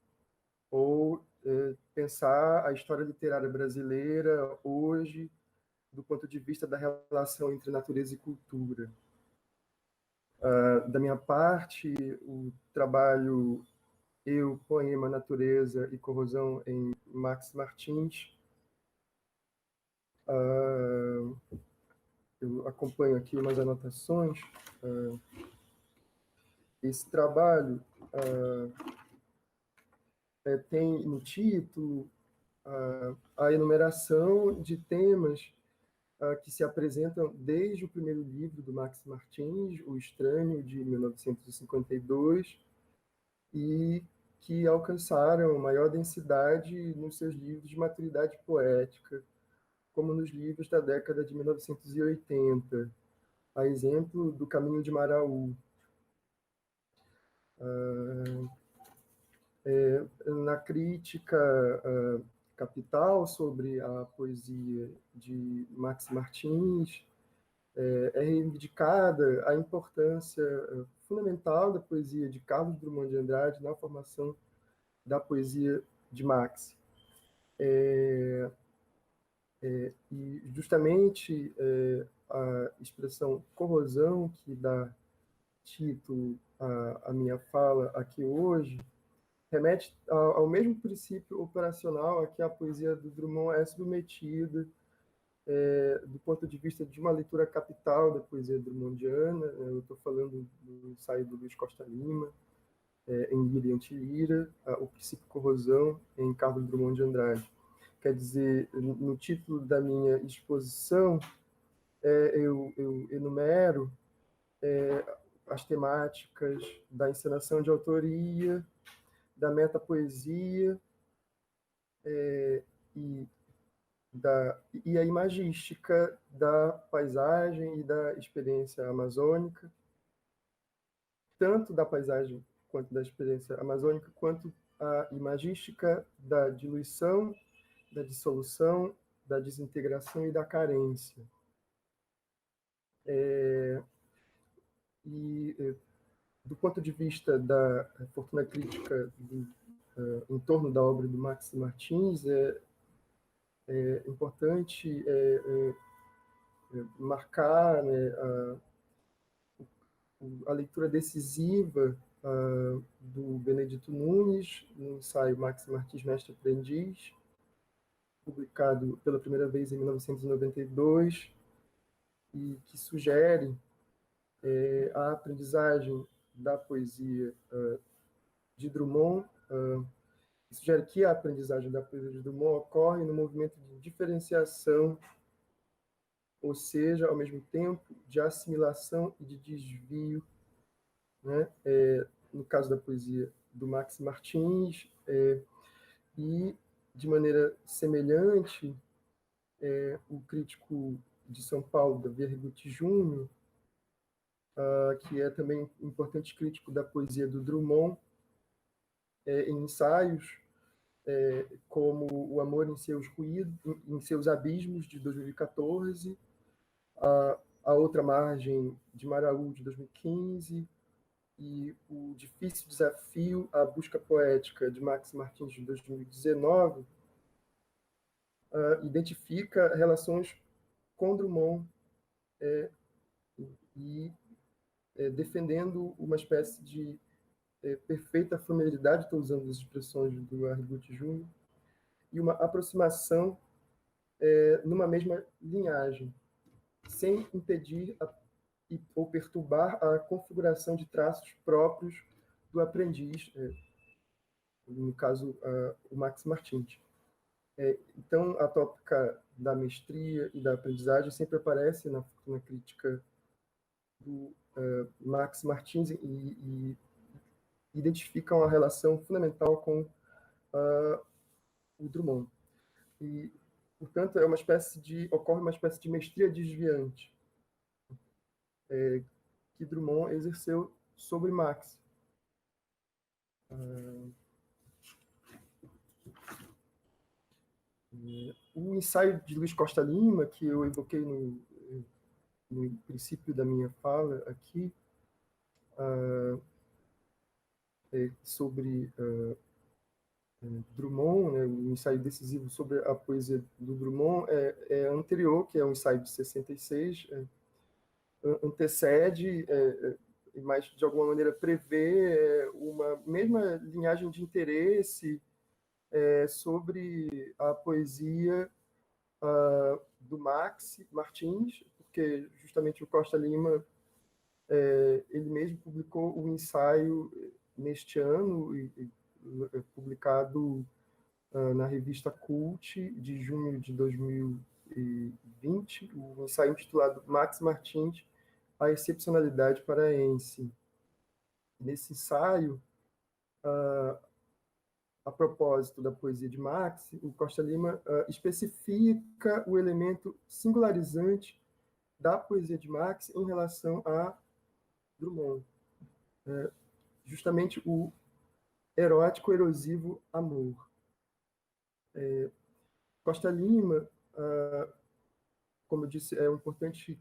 Speaker 4: ou pensar a história literária brasileira hoje do ponto de vista da relação entre natureza e cultura. Da minha parte, o trabalho Eu, Poema, Natureza e Corrosão, em Max Martins, eu acompanho aqui umas anotações. Esse trabalho tem no título a enumeração de temas que se apresentam desde o primeiro livro do Max Martins, O Estranho, de 1952, e que alcançaram maior densidade nos seus livros de maturidade poética, como nos livros da década de 1980, a exemplo do Caminho de Maraú. Na crítica capital sobre a poesia de Max Martins, é reivindicada a importância fundamental da poesia de Carlos Drummond de Andrade na formação da poesia de Max. E justamente a expressão corrosão, que dá título à minha fala aqui hoje, remete ao mesmo princípio operacional a que a poesia do Drummond é submetida do ponto de vista de uma leitura capital da poesia drummondiana. Eu estou falando do ensaio do Luiz Costa Lima, em Lira e Anti-Lira, O Princípio Corrosão, em Carlos Drummond de Andrade. Quer dizer, no título da minha exposição, eu enumero as temáticas da encenação de autoria, da metapoesia e a imagística da paisagem e da experiência amazônica, tanto da paisagem quanto da experiência amazônica, quanto a imagística da diluição, da dissolução, da desintegração e da carência. Do ponto de vista da fortuna crítica em torno da obra do Max Martins, é importante marcar, né, a leitura decisiva do Benedito Nunes, no ensaio Max Martins, Mestre Aprendiz, publicado pela primeira vez em 1992, e que sugere a aprendizagem da poesia de Drummond, sugere que a aprendizagem da poesia de Drummond ocorre no movimento de diferenciação, ou seja, ao mesmo tempo, de assimilação e de desvio, né? No caso da poesia do Max Martins, e, de maneira semelhante, o crítico de São Paulo, Davi Arrigucci Júnior, que é também um importante crítico da poesia do Drummond, em ensaios como O Amor em Seus Ruídos, em Seus Abismos, de 2014, A Outra Margem, de Maraú, de 2015, e O Difícil Desafio à Busca Poética, de Max Martins, de 2019, identifica relações com Drummond e defendendo uma espécie de perfeita familiaridade, estou usando as expressões do Arrigucci Júnior, e uma aproximação numa mesma linhagem, sem impedir ou perturbar a configuração de traços próprios do aprendiz, no caso, o Max Martins. Então, a tópica da mestria e da aprendizagem sempre aparece na crítica do Max Martins e identificam a relação fundamental com o Drummond. E, portanto, ocorre uma espécie de mestria desviante que Drummond exerceu sobre Max. O ensaio de Luiz Costa Lima, que eu evoquei no princípio da minha fala aqui, sobre Drummond, né, o ensaio decisivo sobre a poesia do Drummond, é anterior, que é um ensaio de 66, antecede, mas de alguma maneira prevê uma mesma linhagem de interesse sobre a poesia do Max Martins, porque justamente o Costa Lima, ele mesmo publicou o ensaio neste ano, publicado na revista Cult, de junho de 2020, o ensaio intitulado Max Martins, A Excepcionalidade Paraense. Nesse ensaio, a propósito da poesia de Max, o Costa Lima especifica o elemento singularizante da poesia de Max em relação a Drummond, justamente o erótico erosivo amor. Costa Lima, como eu disse, é um importante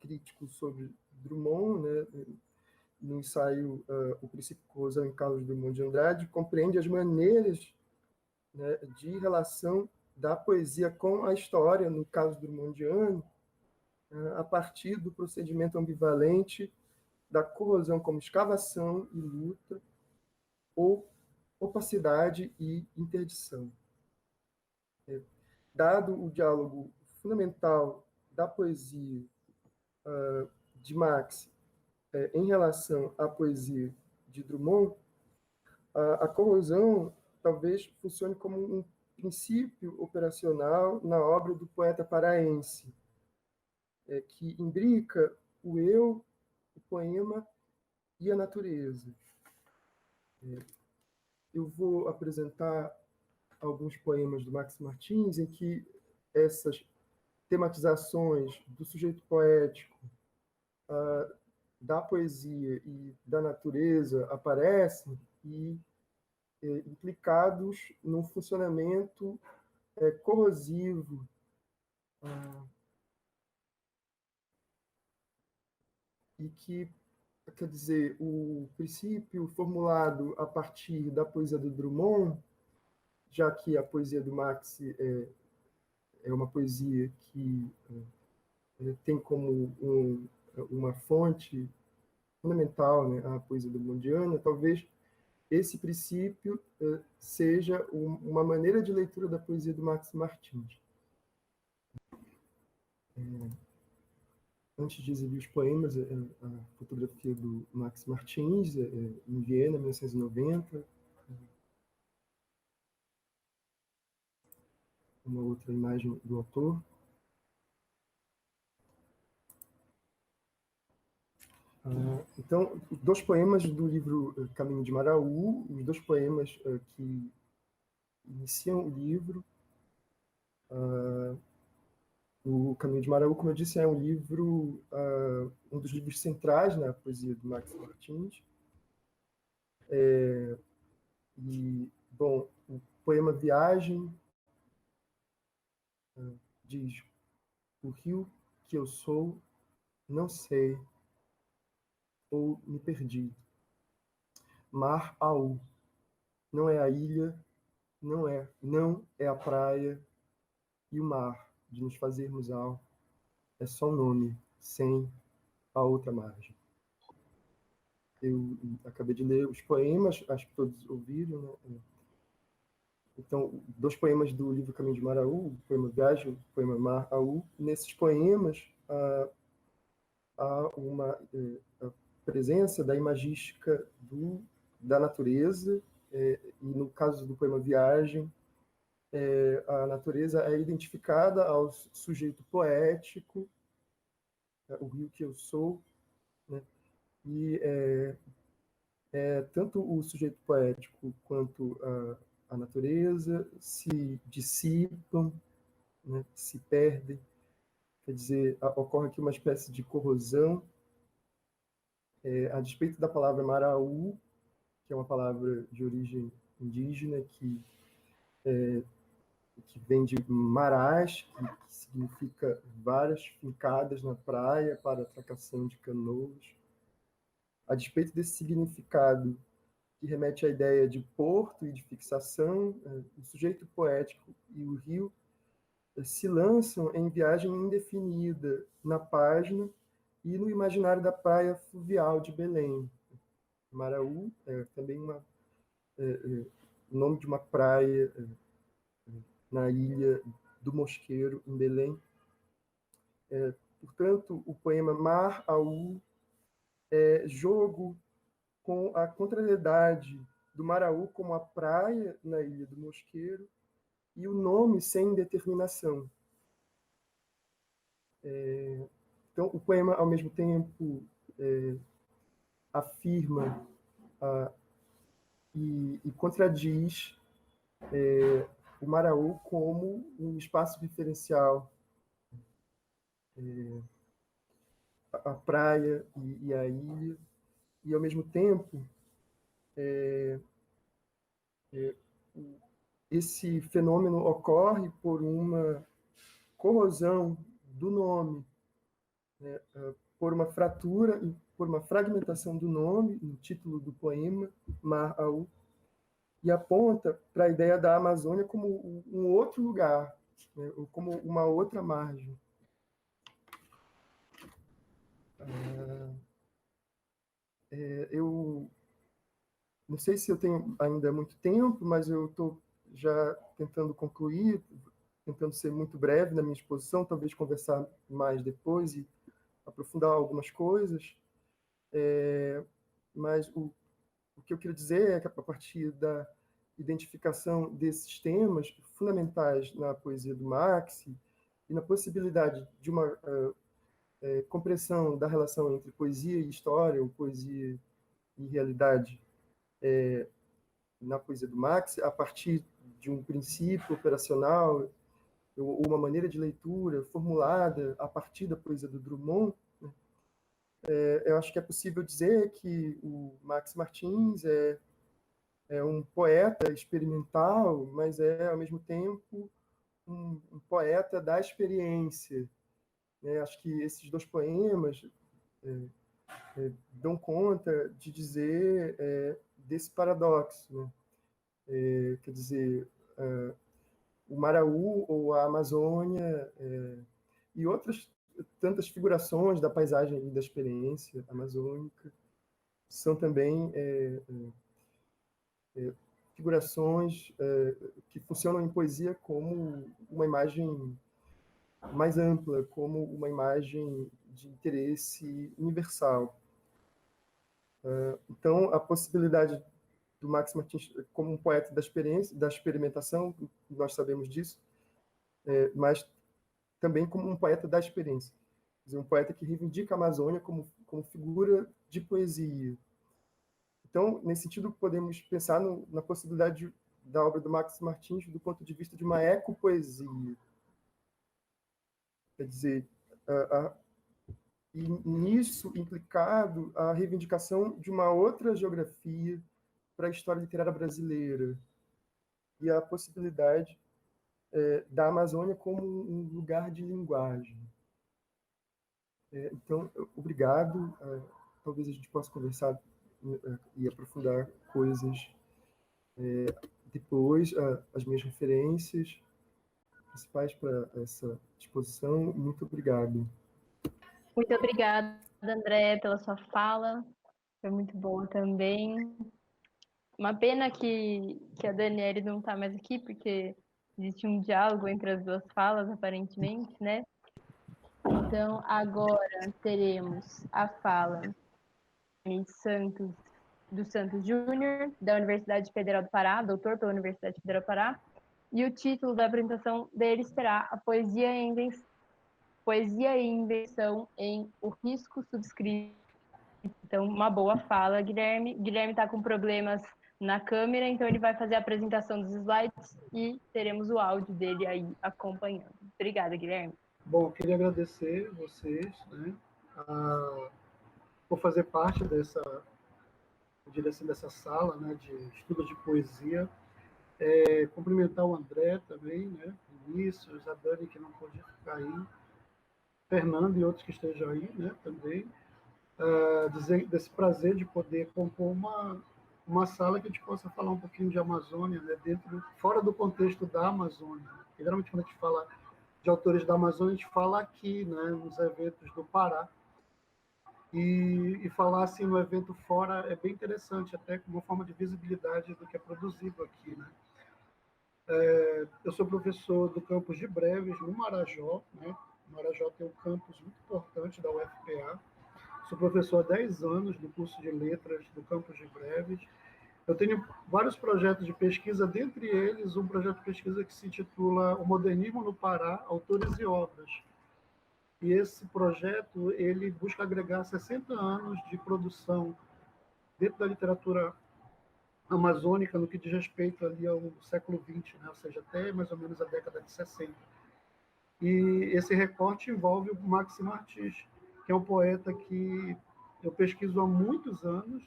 Speaker 4: crítico sobre Drummond, né? No ensaio O Princípio Corrosão, em Carlos Drummond de Andrade, compreende as maneiras, né, de relação da poesia com a história, no caso drummondiano, a partir do procedimento ambivalente da corrosão como escavação e luta, ou opacidade e interdição. Dado o diálogo fundamental da poesia de Max em relação à poesia de Drummond, a corrosão talvez funcione como um princípio operacional na obra do poeta paraense, que imbrica o eu, o poema e a natureza. Eu vou apresentar alguns poemas do Max Martins em que essas tematizações do sujeito poético, da poesia e da natureza aparecem e implicados num funcionamento corrosivo e que, quer dizer, o princípio formulado a partir da poesia do Drummond, já que a poesia do Max é uma poesia que tem como uma fonte fundamental, né, a poesia drummondiana, talvez esse princípio seja uma maneira de leitura da poesia do Max Martins. Antes de exibir os poemas, a fotografia do Max Martins, em Viena, 1990. Uma outra imagem do autor. Então, dois poemas do livro Caminho de Maraú, os dois poemas que iniciam o livro. O Caminho de Maraú, como eu disse, é um livro, um dos livros centrais na poesia do Max Martins. E, bom, o poema Viagem diz: o rio que eu sou, não sei, ou me perdi. Mar Aú, não é a ilha, não é a praia, e o mar de nos fazermos ao é só um nome, sem a outra margem. Eu acabei de ler os poemas, acho que todos ouviram, né? Então, dois poemas do livro Caminho de Maraú, o poema Viagem, o poema Mar Aú. Nesses poemas há uma presença da imagística da natureza, e no caso do poema Viagem, a natureza é identificada ao sujeito poético, o rio que eu sou, né? E tanto o sujeito poético quanto a natureza se dissipam, né? Se perdem. Quer dizer, ocorre aqui uma espécie de corrosão, a despeito da palavra Maraú, que é uma palavra de origem indígena, que vem de marás, que significa várias fincadas na praia para atracação de canoas. A despeito desse significado que remete à ideia de porto e de fixação, o sujeito poético e o rio se lançam em viagem indefinida na página e no imaginário da praia fluvial de Belém. Maraú é também o nome de uma praia na ilha do Mosqueiro, em Belém. Portanto, o poema Mar Aú é jogo com a contrariedade do Maraú como a praia na ilha do Mosqueiro e o nome sem determinação. Então, o poema, ao mesmo tempo, afirma e contradiz o Maraú como um espaço referencial, a praia e a ilha, e, ao mesmo tempo, esse fenômeno ocorre por uma corrosão do nome, né, por uma fratura e por uma fragmentação do nome no título do poema, Mar Aú, e aponta para a ideia da Amazônia como um outro lugar, né, ou como uma outra margem. Eu não sei se eu tenho ainda muito tempo, mas eu estou já tentando concluir. tentando ser muito breve na minha exposição, talvez conversar mais depois e aprofundar algumas coisas. Mas o que eu queria dizer é que, a partir da identificação desses temas fundamentais na poesia do Maxi e na possibilidade de uma compreensão da relação entre poesia e história, ou poesia e realidade, na poesia do Maxi, a partir de um princípio operacional ou uma maneira de leitura formulada a partir da poesia do Drummond, né? Eu acho que é possível dizer que o Max Martins é um poeta experimental, mas ao mesmo tempo, um poeta da experiência, né? Acho que esses dois poemas dão conta de dizer desse paradoxo, né? Quer dizer, o Maraú ou a Amazônia e outras tantas figurações da paisagem e da experiência amazônica são também figurações que funcionam em poesia como uma imagem mais ampla, como uma imagem de interesse universal. Então, a possibilidade do Max Martins como um poeta da experiência, da experimentação, nós sabemos disso, mas também como um poeta da experiência. Quer dizer, um poeta que reivindica a Amazônia como figura de poesia. Então, nesse sentido, podemos pensar na possibilidade da obra do Max Martins do ponto de vista de uma ecopoesia. Quer dizer, e nisso implicado a reivindicação de uma outra geografia para a história literária brasileira e a possibilidade da Amazônia como um lugar de linguagem. Então, obrigado. Talvez a gente possa conversar e aprofundar coisas depois. As minhas referências principais para essa exposição. Muito obrigado.
Speaker 1: Muito obrigada, André, pela sua fala. Foi muito boa também. Uma pena que a Daniele não está mais aqui, porque existe um diálogo entre as duas falas, aparentemente, né? Então, agora teremos a fala do Santos Júnior, da Universidade Federal do Pará, doutor pela Universidade Federal do Pará, e o título da apresentação dele será A Poesia e Invenção em O Risco Subscrito. Então, uma boa fala, Guilherme. Guilherme está com problemas na câmera, então ele vai fazer a apresentação dos slides e teremos o áudio dele aí acompanhando. Obrigada, Guilherme.
Speaker 5: Bom, eu queria agradecer vocês, né, por fazer parte dessa sala, né, de estudo de poesia. Cumprimentar o André também, né, Vinícius, a Dani, que não pôde ficar aí, Fernando e outros que estejam aí, né, também. Dizer desse prazer de poder compor uma sala que a gente possa falar um pouquinho de Amazônia, né, fora do contexto da Amazônia. E, geralmente, quando a gente fala de autores da Amazônia, a gente fala aqui, né, nos eventos do Pará. E falar assim no evento fora é bem interessante, até como uma forma de visibilidade do que é produzido aqui, né? Eu sou professor do campus de Breves, no Marajó, né? O Marajó tem um campus muito importante da UFPA. Sou professor há 10 anos do curso de Letras do campus de Breves. Eu tenho vários projetos de pesquisa, dentre eles um projeto de pesquisa que se intitula O Modernismo no Pará, Autores e Obras. E esse projeto ele busca agregar 60 anos de produção dentro da literatura amazônica no que diz respeito ali ao século XX, né? Ou seja, até mais ou menos a década de 60. E esse recorte envolve o Maxi Martins, que é um poeta que eu pesquiso há muitos anos,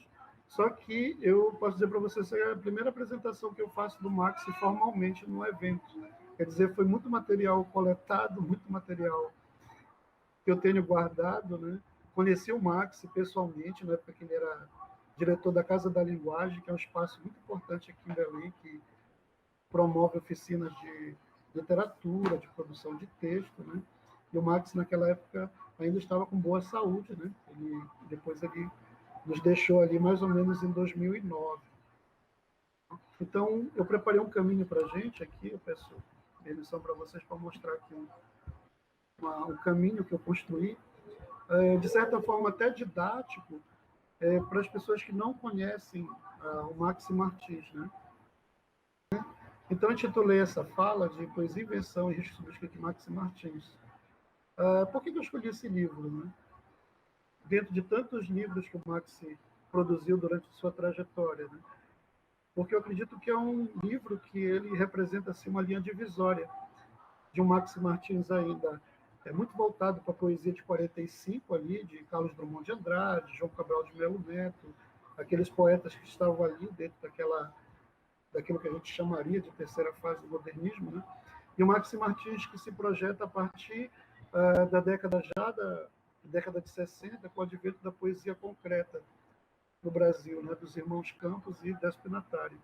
Speaker 5: só que eu posso dizer para vocês que é a primeira apresentação que eu faço do Maxi formalmente num evento. Quer dizer, foi muito material coletado, muito material que eu tenho guardado, né? Conheci o Maxi pessoalmente, na época que ele era diretor da Casa da Linguagem, que é um espaço muito importante aqui em Belém, que promove oficinas de literatura, de produção de texto, né? E o Maxi, naquela época, ainda estava com boa saúde, né? Depois ele nos deixou ali mais ou menos em 2009. Então, eu preparei um caminho para a gente aqui, eu peço permissão para vocês, para mostrar aqui um caminho que eu construí, de certa forma até didático, para as pessoas que não conhecem o Maxim Martins, né? Então, eu intitulei essa fala de Poesia, Invenção e Risco Subscrito de Maxim Martins. Por que eu escolhi esse livro, né? Dentro de tantos livros que o Maxim produziu durante sua trajetória, né? Porque eu acredito que é um livro que ele representa assim, uma linha divisória de um Maxim Martins ainda muito voltado para a poesia de 45 ali, de Carlos Drummond de Andrade, João Cabral de Melo Neto, aqueles poetas que estavam ali dentro daquilo que a gente chamaria de terceira fase do modernismo, né? E o Maxim Martins que se projeta a partir da década de 60, com o advento da poesia concreta no Brasil, né? Dos irmãos Campos e Despinatário.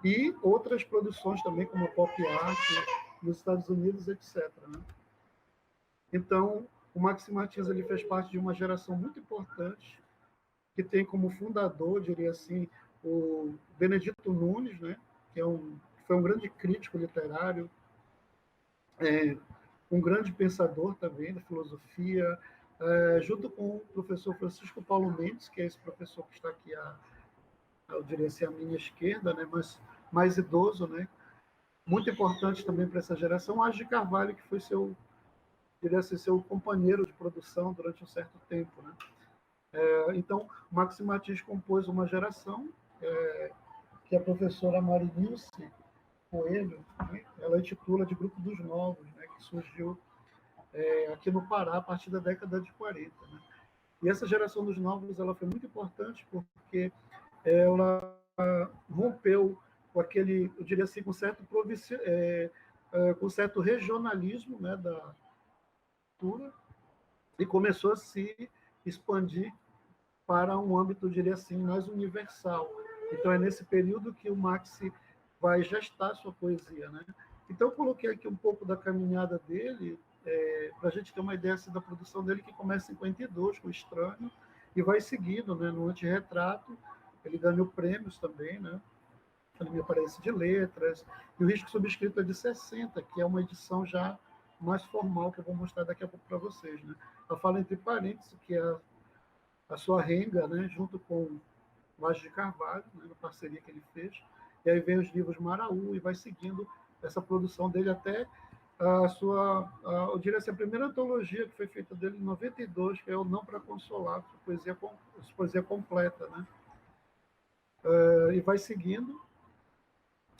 Speaker 5: E outras produções também, como a Pop Art, nos Estados Unidos, etc., né? Então, o Maxim Martins ele fez parte de uma geração muito importante, que tem como fundador, diria assim, o Benedito Nunes, né? Que foi um grande crítico literário, um grande pensador também da filosofia, junto com o professor Francisco Paulo Mendes, que é esse professor que está aqui, eu diria assim, à minha esquerda, né? Mas mais idoso, né? Muito importante também para essa geração, Age de Carvalho, que foi diria assim, seu companheiro de produção durante um certo tempo, né? Então, o Maxim Martins compôs uma geração, que a professora Marinilce Coelho, né? Ela intitula de Grupo dos Novos, né? Que surgiu aqui no Pará a partir da década de 40. Né? E essa geração dos novos ela foi muito importante porque ela rompeu com aquele, eu diria assim, com certo regionalismo, né, da cultura, e começou a se expandir para um âmbito, eu diria assim, mais universal. Então, é nesse período que o Maxi vai gestar sua poesia, né? Então, eu coloquei aqui um pouco da caminhada dele, para a gente ter uma ideia assim, da produção dele, que começa em 52, com o Estranho, e vai seguindo, né, no Antirretrato. Ele ganhou prêmios também, né? Ele me parece de letras, e o Risco Subscrito é de 60, que é uma edição já mais formal, que eu vou mostrar daqui a pouco para vocês, né? A fala entre parênteses, que é a sua renga, né, junto com o Age de Carvalho, né, na parceria que ele fez, e aí vem os livros Maraú, e vai seguindo essa produção dele até eu diria assim, a primeira antologia que foi feita dele em 92, que é o Não para Consolar, poesia completa, né? E vai seguindo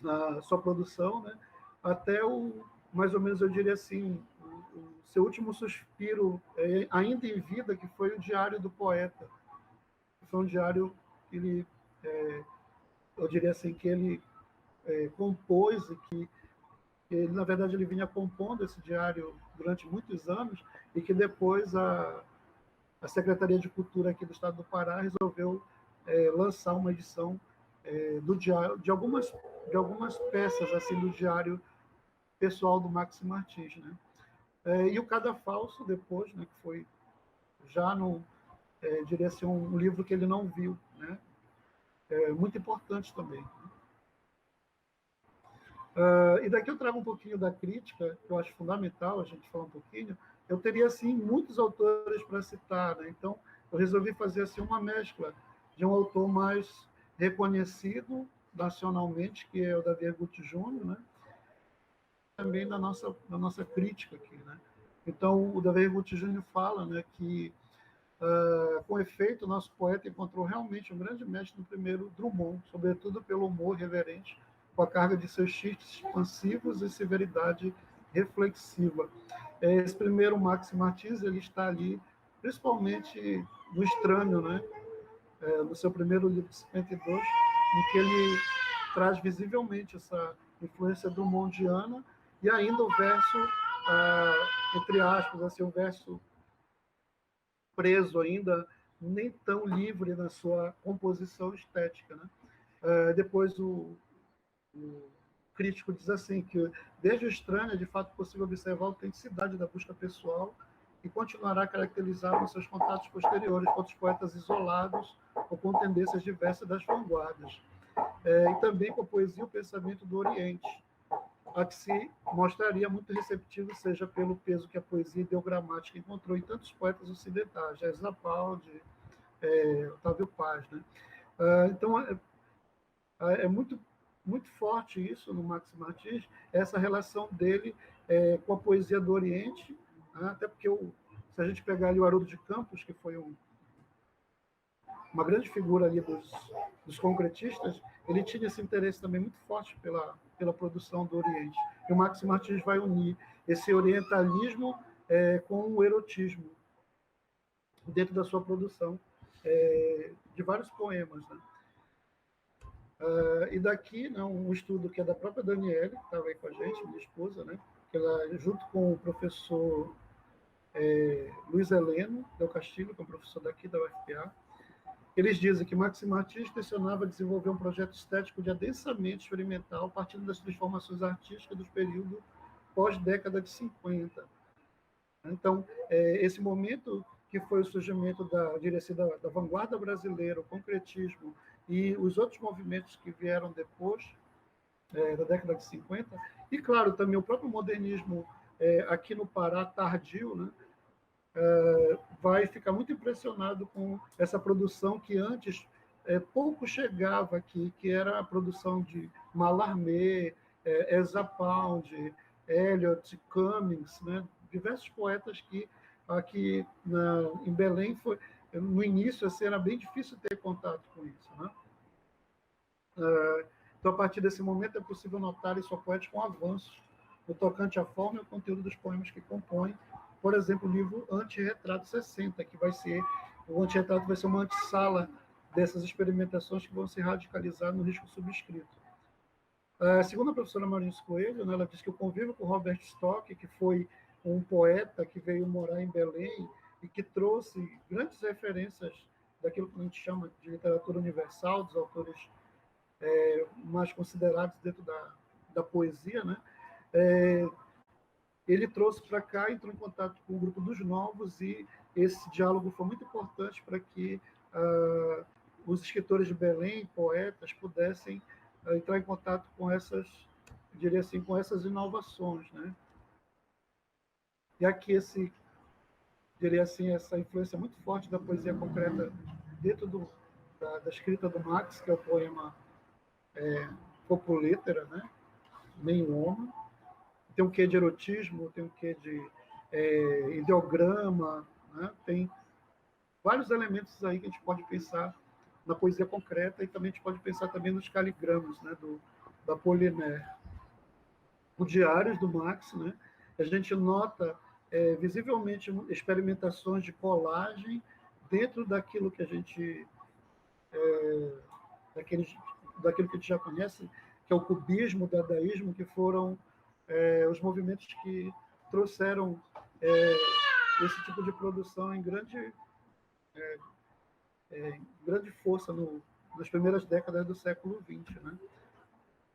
Speaker 5: a sua produção, né? Até mais ou menos, eu diria assim, o seu último suspiro, ainda em vida, que foi o Diário do Poeta. Foi um diário que ele, eu diria assim, que ele compôs e que ele, na verdade, ele vinha compondo esse diário durante muitos anos e que depois a Secretaria de Cultura aqui do Estado do Pará resolveu lançar uma edição do diário, de algumas peças assim do diário pessoal do Maxim Martins, né? E o Cadafalso depois, né, que foi já diria assim, um livro que ele não viu, né? Muito importante também. E daqui eu trago um pouquinho da crítica, que eu acho fundamental a gente falar um pouquinho. Eu teria, assim, muitos autores para citar, né? Então, eu resolvi fazer assim, uma mescla de um autor mais reconhecido nacionalmente, que é o Davi Erguti Júnior, né? Também da nossa crítica aqui, né? Então, o Davi Erguti Júnior fala, né, que, com efeito, o nosso poeta encontrou realmente um grande mestre no primeiro Drummond, sobretudo pelo humor reverente, com a carga de seus chistes expansivos e severidade reflexiva. Esse primeiro Maxim Martins, ele está ali, principalmente no Estranho, né? No seu primeiro livro de 52, em que ele traz visivelmente essa influência drummondiana e ainda o verso, entre aspas, assim, o verso preso ainda, nem tão livre na sua composição estética, né? Depois o crítico diz assim, que desde o Estranho é de fato possível observar a autenticidade da busca pessoal e continuará a caracterizar nos seus contatos posteriores com outros poetas isolados ou com tendências diversas das vanguardas. E também com a poesia e o pensamento do Oriente, a que se mostraria muito receptivo, seja pelo peso que a poesia ideogramática encontrou em tantos poetas ocidentais, Ezra Pound, Otávio Paz, né? Então, é muito, muito forte isso no Max Martins, essa relação dele com a poesia do Oriente, né? Até porque, se a gente pegar ali o Haroldo de Campos, que foi uma grande figura ali dos concretistas, ele tinha esse interesse também muito forte pela produção do Oriente. E o Max Martins vai unir esse orientalismo com o erotismo dentro da sua produção de vários poemas, né? E daqui, né, um estudo que é da própria Daniele, que estava aí com a gente, minha esposa, né, que ela, junto com o professor Luiz Heleno Del Castillo, que é um professor daqui da UFPA, eles dizem que Max Martins tensionava desenvolver um projeto estético de adensamento experimental partindo das transformações artísticas dos períodos pós-década de 50. Então, esse momento que foi o surgimento da vanguarda brasileira, o concretismo e os outros movimentos que vieram depois da década de 50, e, claro, também o próprio modernismo aqui no Pará, tardio, né, vai ficar muito impressionado com essa produção que antes pouco chegava aqui, que era a produção de Mallarmé, Ezra Pound, Eliot, Cummings, né? Diversos poetas que aqui em Belém no início assim, era bem difícil ter contato com isso, né? Então, a partir desse momento, é possível notar em sua poética um avanço no tocante à forma e ao conteúdo dos poemas que compõem, por exemplo, o livro Antirretrato 60, que o antirretrato vai ser uma antessala dessas experimentações que vão se radicalizar no risco subscrito. Segundo a professora Maurício Coelho, né, ela diz que o convívio com Robert Stock, que foi um poeta que veio morar em Belém e que trouxe grandes referências daquilo que a gente chama de literatura universal, dos autores mais considerados dentro da poesia, né? Ele trouxe para cá, entrou em contato com o grupo dos novos e esse diálogo foi muito importante para que os escritores de Belém, poetas, pudessem entrar em contato com essas, diria assim, com essas inovações, né? E aqui diria assim, essa influência muito forte da poesia concreta dentro da escrita do Max, que é o poema Copulêtera, né? Nem homem. Tem um quê de erotismo, tem um quê de ideograma, né? Tem vários elementos aí que a gente pode pensar na poesia concreta e também a gente pode pensar também nos caligramas, né? Da Apollinaire. Os diários do Max, né? A gente nota visivelmente experimentações de colagem dentro daquilo que a gente daquilo que a gente já conhece, que é o cubismo, o dadaísmo, que foram os movimentos que trouxeram esse tipo de produção em grande força nas primeiras décadas do século XX, né?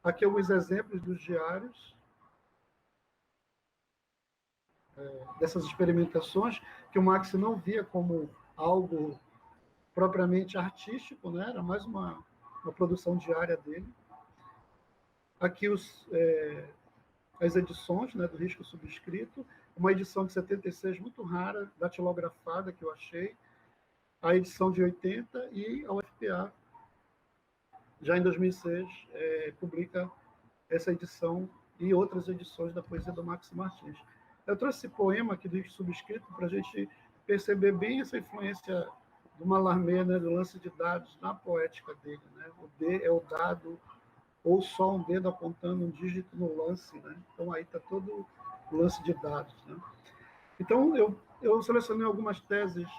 Speaker 5: Aqui alguns exemplos dos diários dessas experimentações, que o Max não via como algo propriamente artístico, né? Era mais uma produção diária dele. Aqui as edições, né, do Risco Subscrito, uma edição de 76 muito rara, datilografada, que eu achei, a edição de 80 e a UFPA, já em 2006, publica essa edição e outras edições da poesia do Max Martins. Eu trouxe esse poema aqui do Risco Subscrito para a gente perceber bem essa influência do Mallarmé, né, do lance de dados na poética dele, né? O D é o dado, ou só um dedo apontando um dígito no lance, né? Então aí está todo o lance de dados, né? Então eu selecionei algumas teses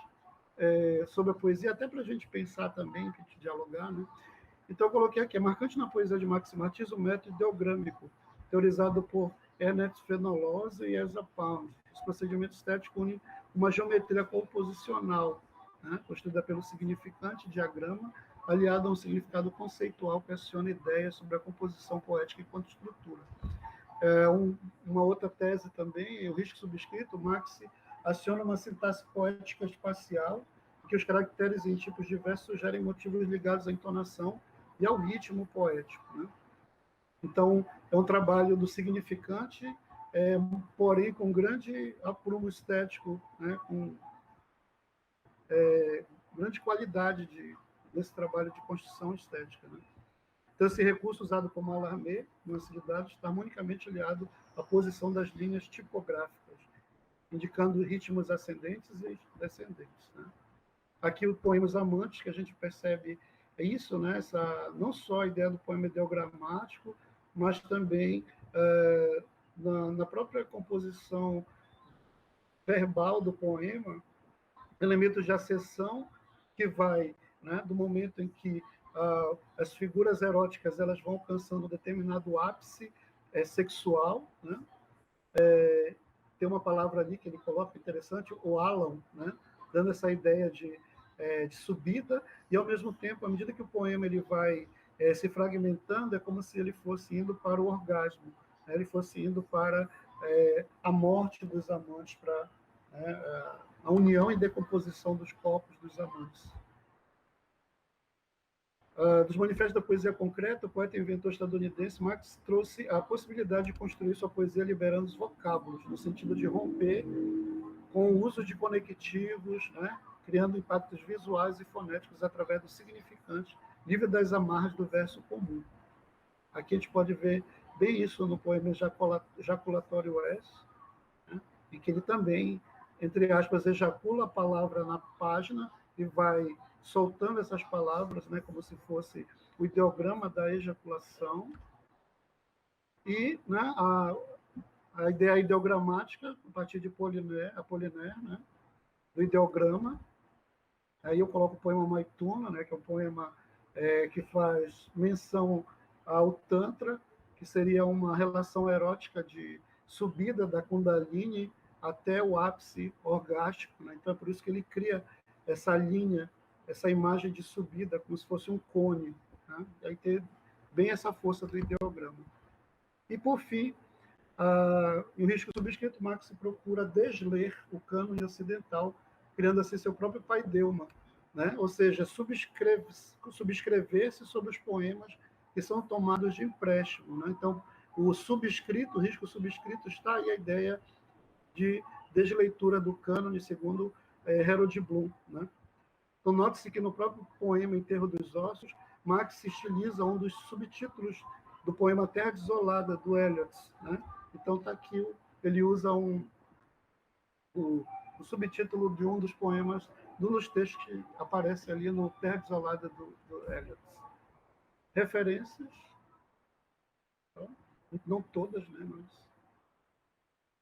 Speaker 5: sobre a poesia, até para a gente pensar também, para a gente dialogar, né? Então eu coloquei aqui: é marcante na poesia de Max Martins o método ideogrâmico, teorizado por Ernest Fenollosa e Ezra Pound. Esse procedimento estético une uma geometria composicional, né, construída pelo significante diagrama, aliado a um significado conceitual que aciona ideias sobre a composição poética enquanto estrutura. Uma outra tese também, o Risco Subscrito, Marx aciona uma sintaxe poética espacial, em que os caracteres em tipos diversos sugerem motivos ligados à entonação e ao ritmo poético, né? Então, é um trabalho do significante, porém com grande aprumo estético, né, com grande qualidade desse trabalho de construção estética, né? Então, esse recurso usado como alarmê, no lance de dados, está harmonicamente aliado à posição das linhas tipográficas, indicando ritmos ascendentes e descendentes, né? Aqui o Poemas Amantes, que a gente percebe é isso, né? Não só a ideia do poema ideogramático, mas também na própria composição verbal do poema, elementos de acessão que vai, né, do momento em que as figuras eróticas elas vão alcançando um determinado ápice sexual, né? Tem uma palavra ali que ele coloca interessante, o Alan, né? Dando essa ideia de subida, e ao mesmo tempo, à medida que o poema ele vai se fragmentando, é como se ele fosse indo para o orgasmo, né? Ele fosse indo para a morte dos amantes, para a união e decomposição dos corpos dos amantes. Dos manifestos da poesia concreta, o poeta e inventor estadunidense Marx trouxe a possibilidade de construir sua poesia liberando os vocábulos, no sentido de romper com o uso de conectivos, né, criando impactos visuais e fonéticos através do significante, livre das amarras do verso comum. Aqui a gente pode ver bem isso no poema Jaculatório S, né, em que ele também, entre aspas, ejacula a palavra na página e vai soltando essas palavras, né, como se fosse o ideograma da ejaculação. E, né, a ideia ideogramática, a partir de Apollinaire, né, do ideograma. Aí eu coloco o poema Maituna, né, que é um poema que faz menção ao Tantra, que seria uma relação erótica de subida da Kundalini até o ápice orgástico, né? Então é por isso que ele cria essa linha, essa imagem de subida, como se fosse um cone, né? E aí tem bem essa força do ideograma. E por fim, em O Risco Subscrito, Marx procura desler o cânone ocidental, criando assim seu próprio paideuma, né? Ou seja, subscrever-se sobre os poemas que são tomados de empréstimo, né? Então, o subscrito, o risco subscrito, está aí a ideia de desleitura do cânone, segundo Harold Bloom, né? Então, note-se que no próprio poema Enterro dos Ossos, Marx estiliza um dos subtítulos do poema Terra Desolada, do Eliot, né? Então, está aqui, ele usa o subtítulo de um dos poemas, de um dos textos que aparece ali no Terra Desolada do Eliot. Referências, não todas, né? Mas...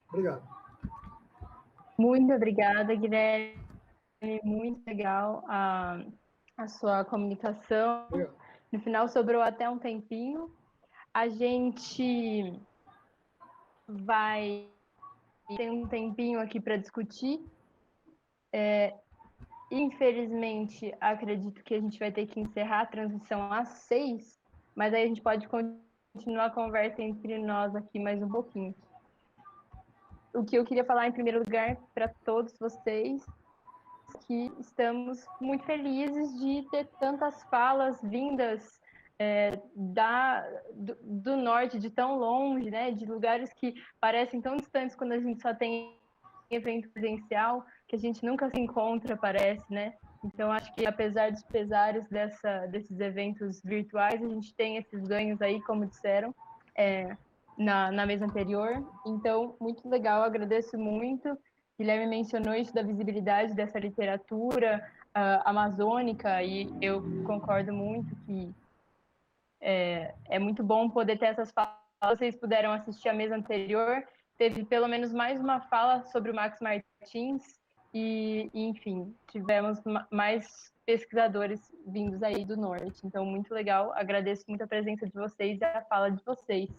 Speaker 5: Obrigado.
Speaker 1: Muito obrigada, Guilherme. Muito legal a sua comunicação.
Speaker 5: Obrigado.
Speaker 1: No final sobrou até um tempinho. A gente vai ter um tempinho aqui para discutir. Infelizmente, acredito que a gente vai ter que encerrar a transmissão às 6, mas aí a gente pode continuar a conversa entre nós aqui mais um pouquinho. O que eu queria falar em primeiro lugar para todos vocês, que estamos muito felizes de ter tantas falas vindas do norte, de tão longe, né, de lugares que parecem tão distantes quando a gente só tem evento presencial, que a gente nunca se encontra, parece, né? Então, acho que apesar dos pesares desses eventos virtuais, a gente tem esses ganhos aí, como disseram, na mesa anterior. Então, muito legal, agradeço muito. Guilherme mencionou isso da visibilidade dessa literatura amazônica, e eu concordo muito que é muito bom poder ter essas falas. Vocês puderam assistir a mesa anterior, teve pelo menos mais uma fala sobre o Max Martins, e enfim, tivemos mais pesquisadores vindos aí do norte. Então, muito legal, agradeço muito a presença de vocês e a fala de vocês.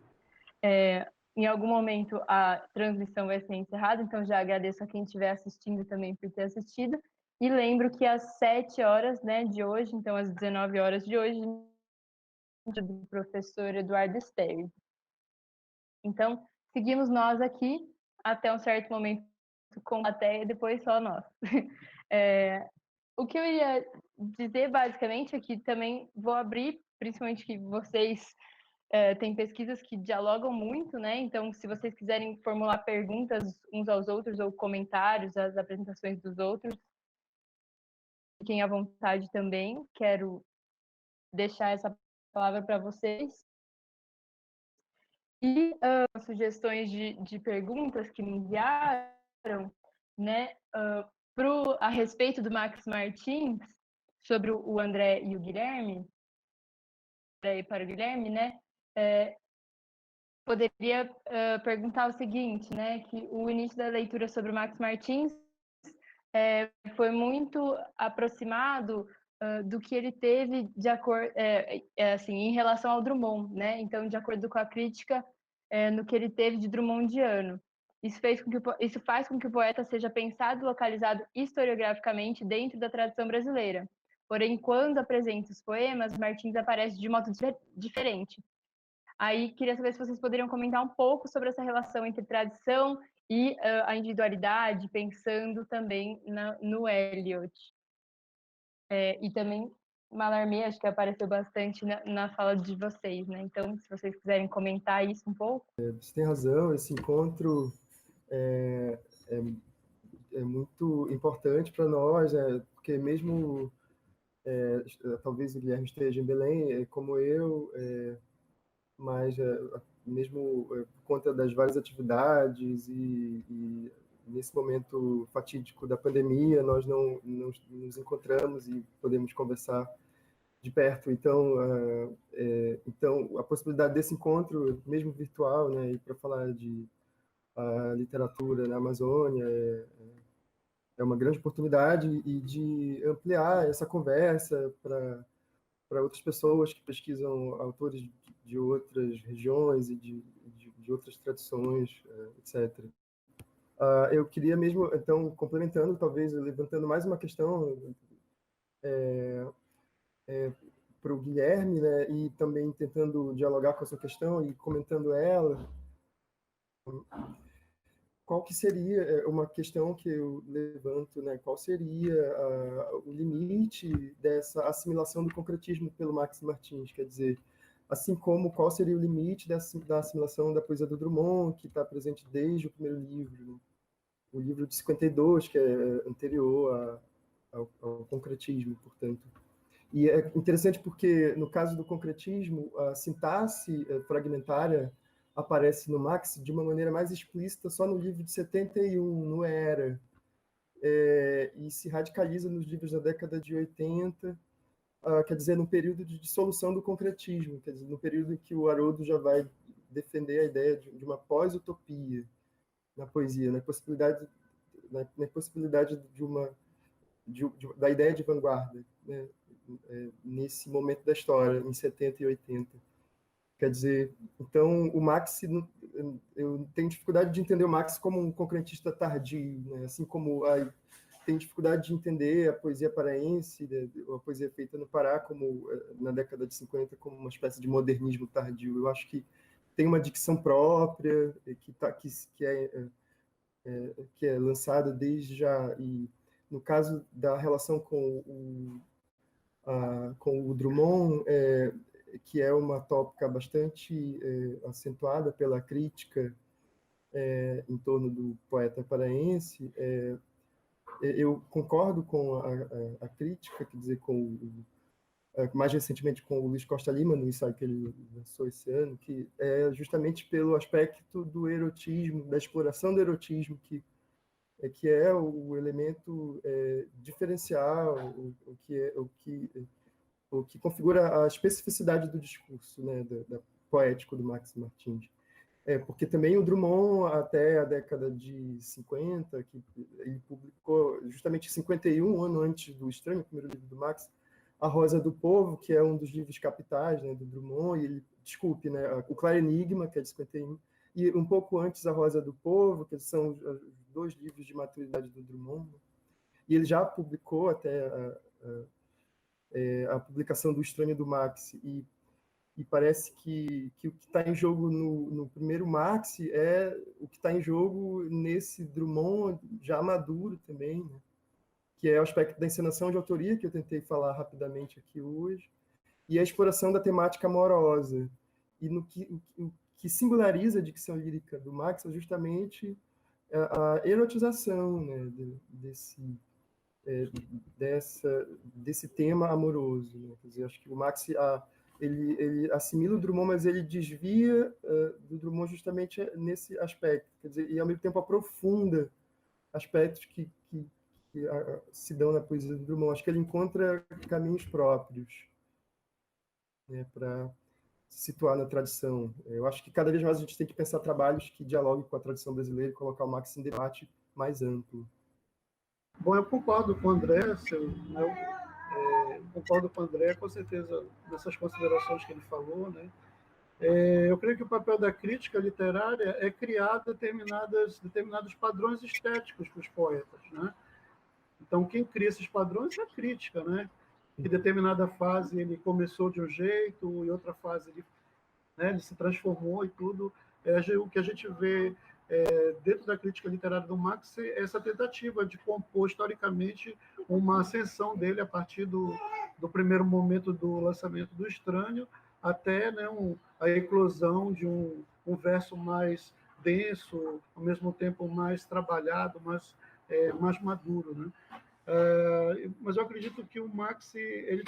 Speaker 1: Em algum momento a transmissão vai ser encerrada, então já agradeço a quem estiver assistindo também por ter assistido. E lembro que às 7 horas, né, de hoje, então às 19 horas de hoje, do professor Eduardo Sterri. Então, seguimos nós aqui até um certo momento com a plateia e depois só nós. O que eu ia dizer basicamente é que também vou abrir, principalmente que vocês tem pesquisas que dialogam muito, né? Então, se vocês quiserem formular perguntas uns aos outros ou comentários às apresentações dos outros, fiquem à vontade também. Quero deixar essa palavra para vocês. E sugestões de perguntas que me enviaram, né, a respeito do Max Martins, sobre o André e o Guilherme, para o Guilherme, né, poderia perguntar o seguinte, né, que o início da leitura sobre o Max Martins foi muito aproximado do que ele teve de acordo, assim, em relação ao Drummond, né? Então, de acordo com a crítica, no que ele teve de Drummondiano. Isso faz com que o poeta seja pensado e localizado historiograficamente dentro da tradição brasileira. Porém, quando apresenta os poemas, Martins aparece de modo diferente. Aí, queria saber se vocês poderiam comentar um pouco sobre essa relação entre tradição e a individualidade, pensando também no Eliot. E também Mallarmé, acho que apareceu bastante na fala de vocês, né? Então, se vocês quiserem comentar isso um pouco.
Speaker 4: Você tem razão, esse encontro é muito importante para nós, porque mesmo talvez o Guilherme esteja em Belém, como eu, mas mesmo por conta das várias atividades e nesse momento fatídico da pandemia, nós não nos encontramos e podemos conversar de perto. Então, então a possibilidade desse encontro, mesmo virtual, né, e para falar de literatura na Amazônia, é uma grande oportunidade e de ampliar essa conversa para outras pessoas que pesquisam autores de outras regiões e de outras tradições, etc. Eu queria mesmo, então, complementando, talvez levantando mais uma questão para o Guilherme, né, e também tentando dialogar com essa questão e comentando ela, qual que seria uma questão que eu levanto, né? Qual seria o limite dessa assimilação do concretismo pelo Max Martins? Quer dizer, assim como qual seria o limite da assimilação da poesia do Drummond, que está presente desde o primeiro livro, né? O livro de 52, que é anterior ao concretismo, portanto. E é interessante porque, no caso do concretismo, a sintaxe fragmentária aparece no Max de uma maneira mais explícita só no livro de 71, no Era, e se radicaliza nos livros da década de 80, quer dizer, no período de dissolução do concretismo, quer dizer, no período em que o Haroldo já vai defender a ideia de uma pós-utopia na poesia, na possibilidade da ideia de vanguarda, né? Nesse momento da história, em 70 e 80. Quer dizer, então, o Max, eu tenho dificuldade de entender o Max como um concretista tardio, né? Assim como tenho dificuldade de entender a poesia paraense, a poesia feita no Pará, como na década de 50, como uma espécie de modernismo tardio. Eu acho que tem uma dicção própria, que é lançada desde já, e no caso da relação com o Drummond, que é uma tópica bastante acentuada pela crítica em torno do poeta paraense, eu concordo com a crítica, quer dizer, mais recentemente com o Luiz Costa Lima, no ensaio que ele lançou esse ano, que é justamente pelo aspecto do erotismo, da exploração do erotismo, que é o elemento diferencial, o que configura a especificidade do discurso, né, da poético do Max Martins. Porque também o Drummond, até a década de 50, que ele publicou justamente em 51, um ano antes do Estranho, o primeiro livro do Max, A Rosa do Povo, que é um dos livros capitais, né, do Drummond, e ele, né, o Claro Enigma, que é de 51, e um pouco antes A Rosa do Povo, que são os dois livros de maturidade do Drummond, e ele já publicou até a publicação do Estranho do Max, e parece que o que está em jogo no primeiro Max é o que está em jogo nesse Drummond já maduro também, né? Que é o aspecto da encenação de autoria, que eu tentei falar rapidamente aqui hoje, e a exploração da temática amorosa. e o que singulariza a dicção lírica do Max é justamente a erotização, né, desse tema amoroso, né? Quer dizer, acho que o Max ele assimila o Drummond, mas ele desvia do Drummond justamente nesse aspecto, quer dizer, e ao mesmo tempo aprofunda aspectos que se dão na poesia do Drummond. Acho que ele encontra caminhos próprios, né, para se situar na tradição. Eu acho que cada vez mais a gente tem que pensar trabalhos que dialoguem com a tradição brasileira e colocar o Max em debate mais amplo.
Speaker 5: Bom, eu concordo com o André, concordo com o André, com certeza, nessas considerações que ele falou, né? Eu creio que o papel da crítica literária é criar determinados padrões estéticos para os poetas, né? Então, quem cria esses padrões é a crítica, né? Em determinada fase ele começou de um jeito, em outra fase ele se transformou e tudo. O que a gente vê dentro da crítica literária do Max é essa tentativa de compor historicamente uma ascensão dele a partir do primeiro momento do lançamento do Estranho até, né, a eclosão de um verso mais denso, ao mesmo tempo mais trabalhado, mais maduro, né? Mas eu acredito que o Max,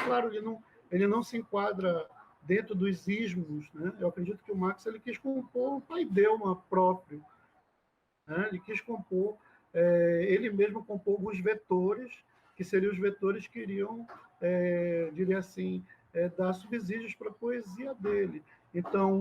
Speaker 5: claro, ele não se enquadra dentro dos ismos, né? Eu acredito que o Max ele quis compor o paideuma próprio, né? Ele quis compor, ele mesmo compor alguns vetores, que seriam os vetores que iriam, diria assim, dar subsídios para a poesia dele. Então,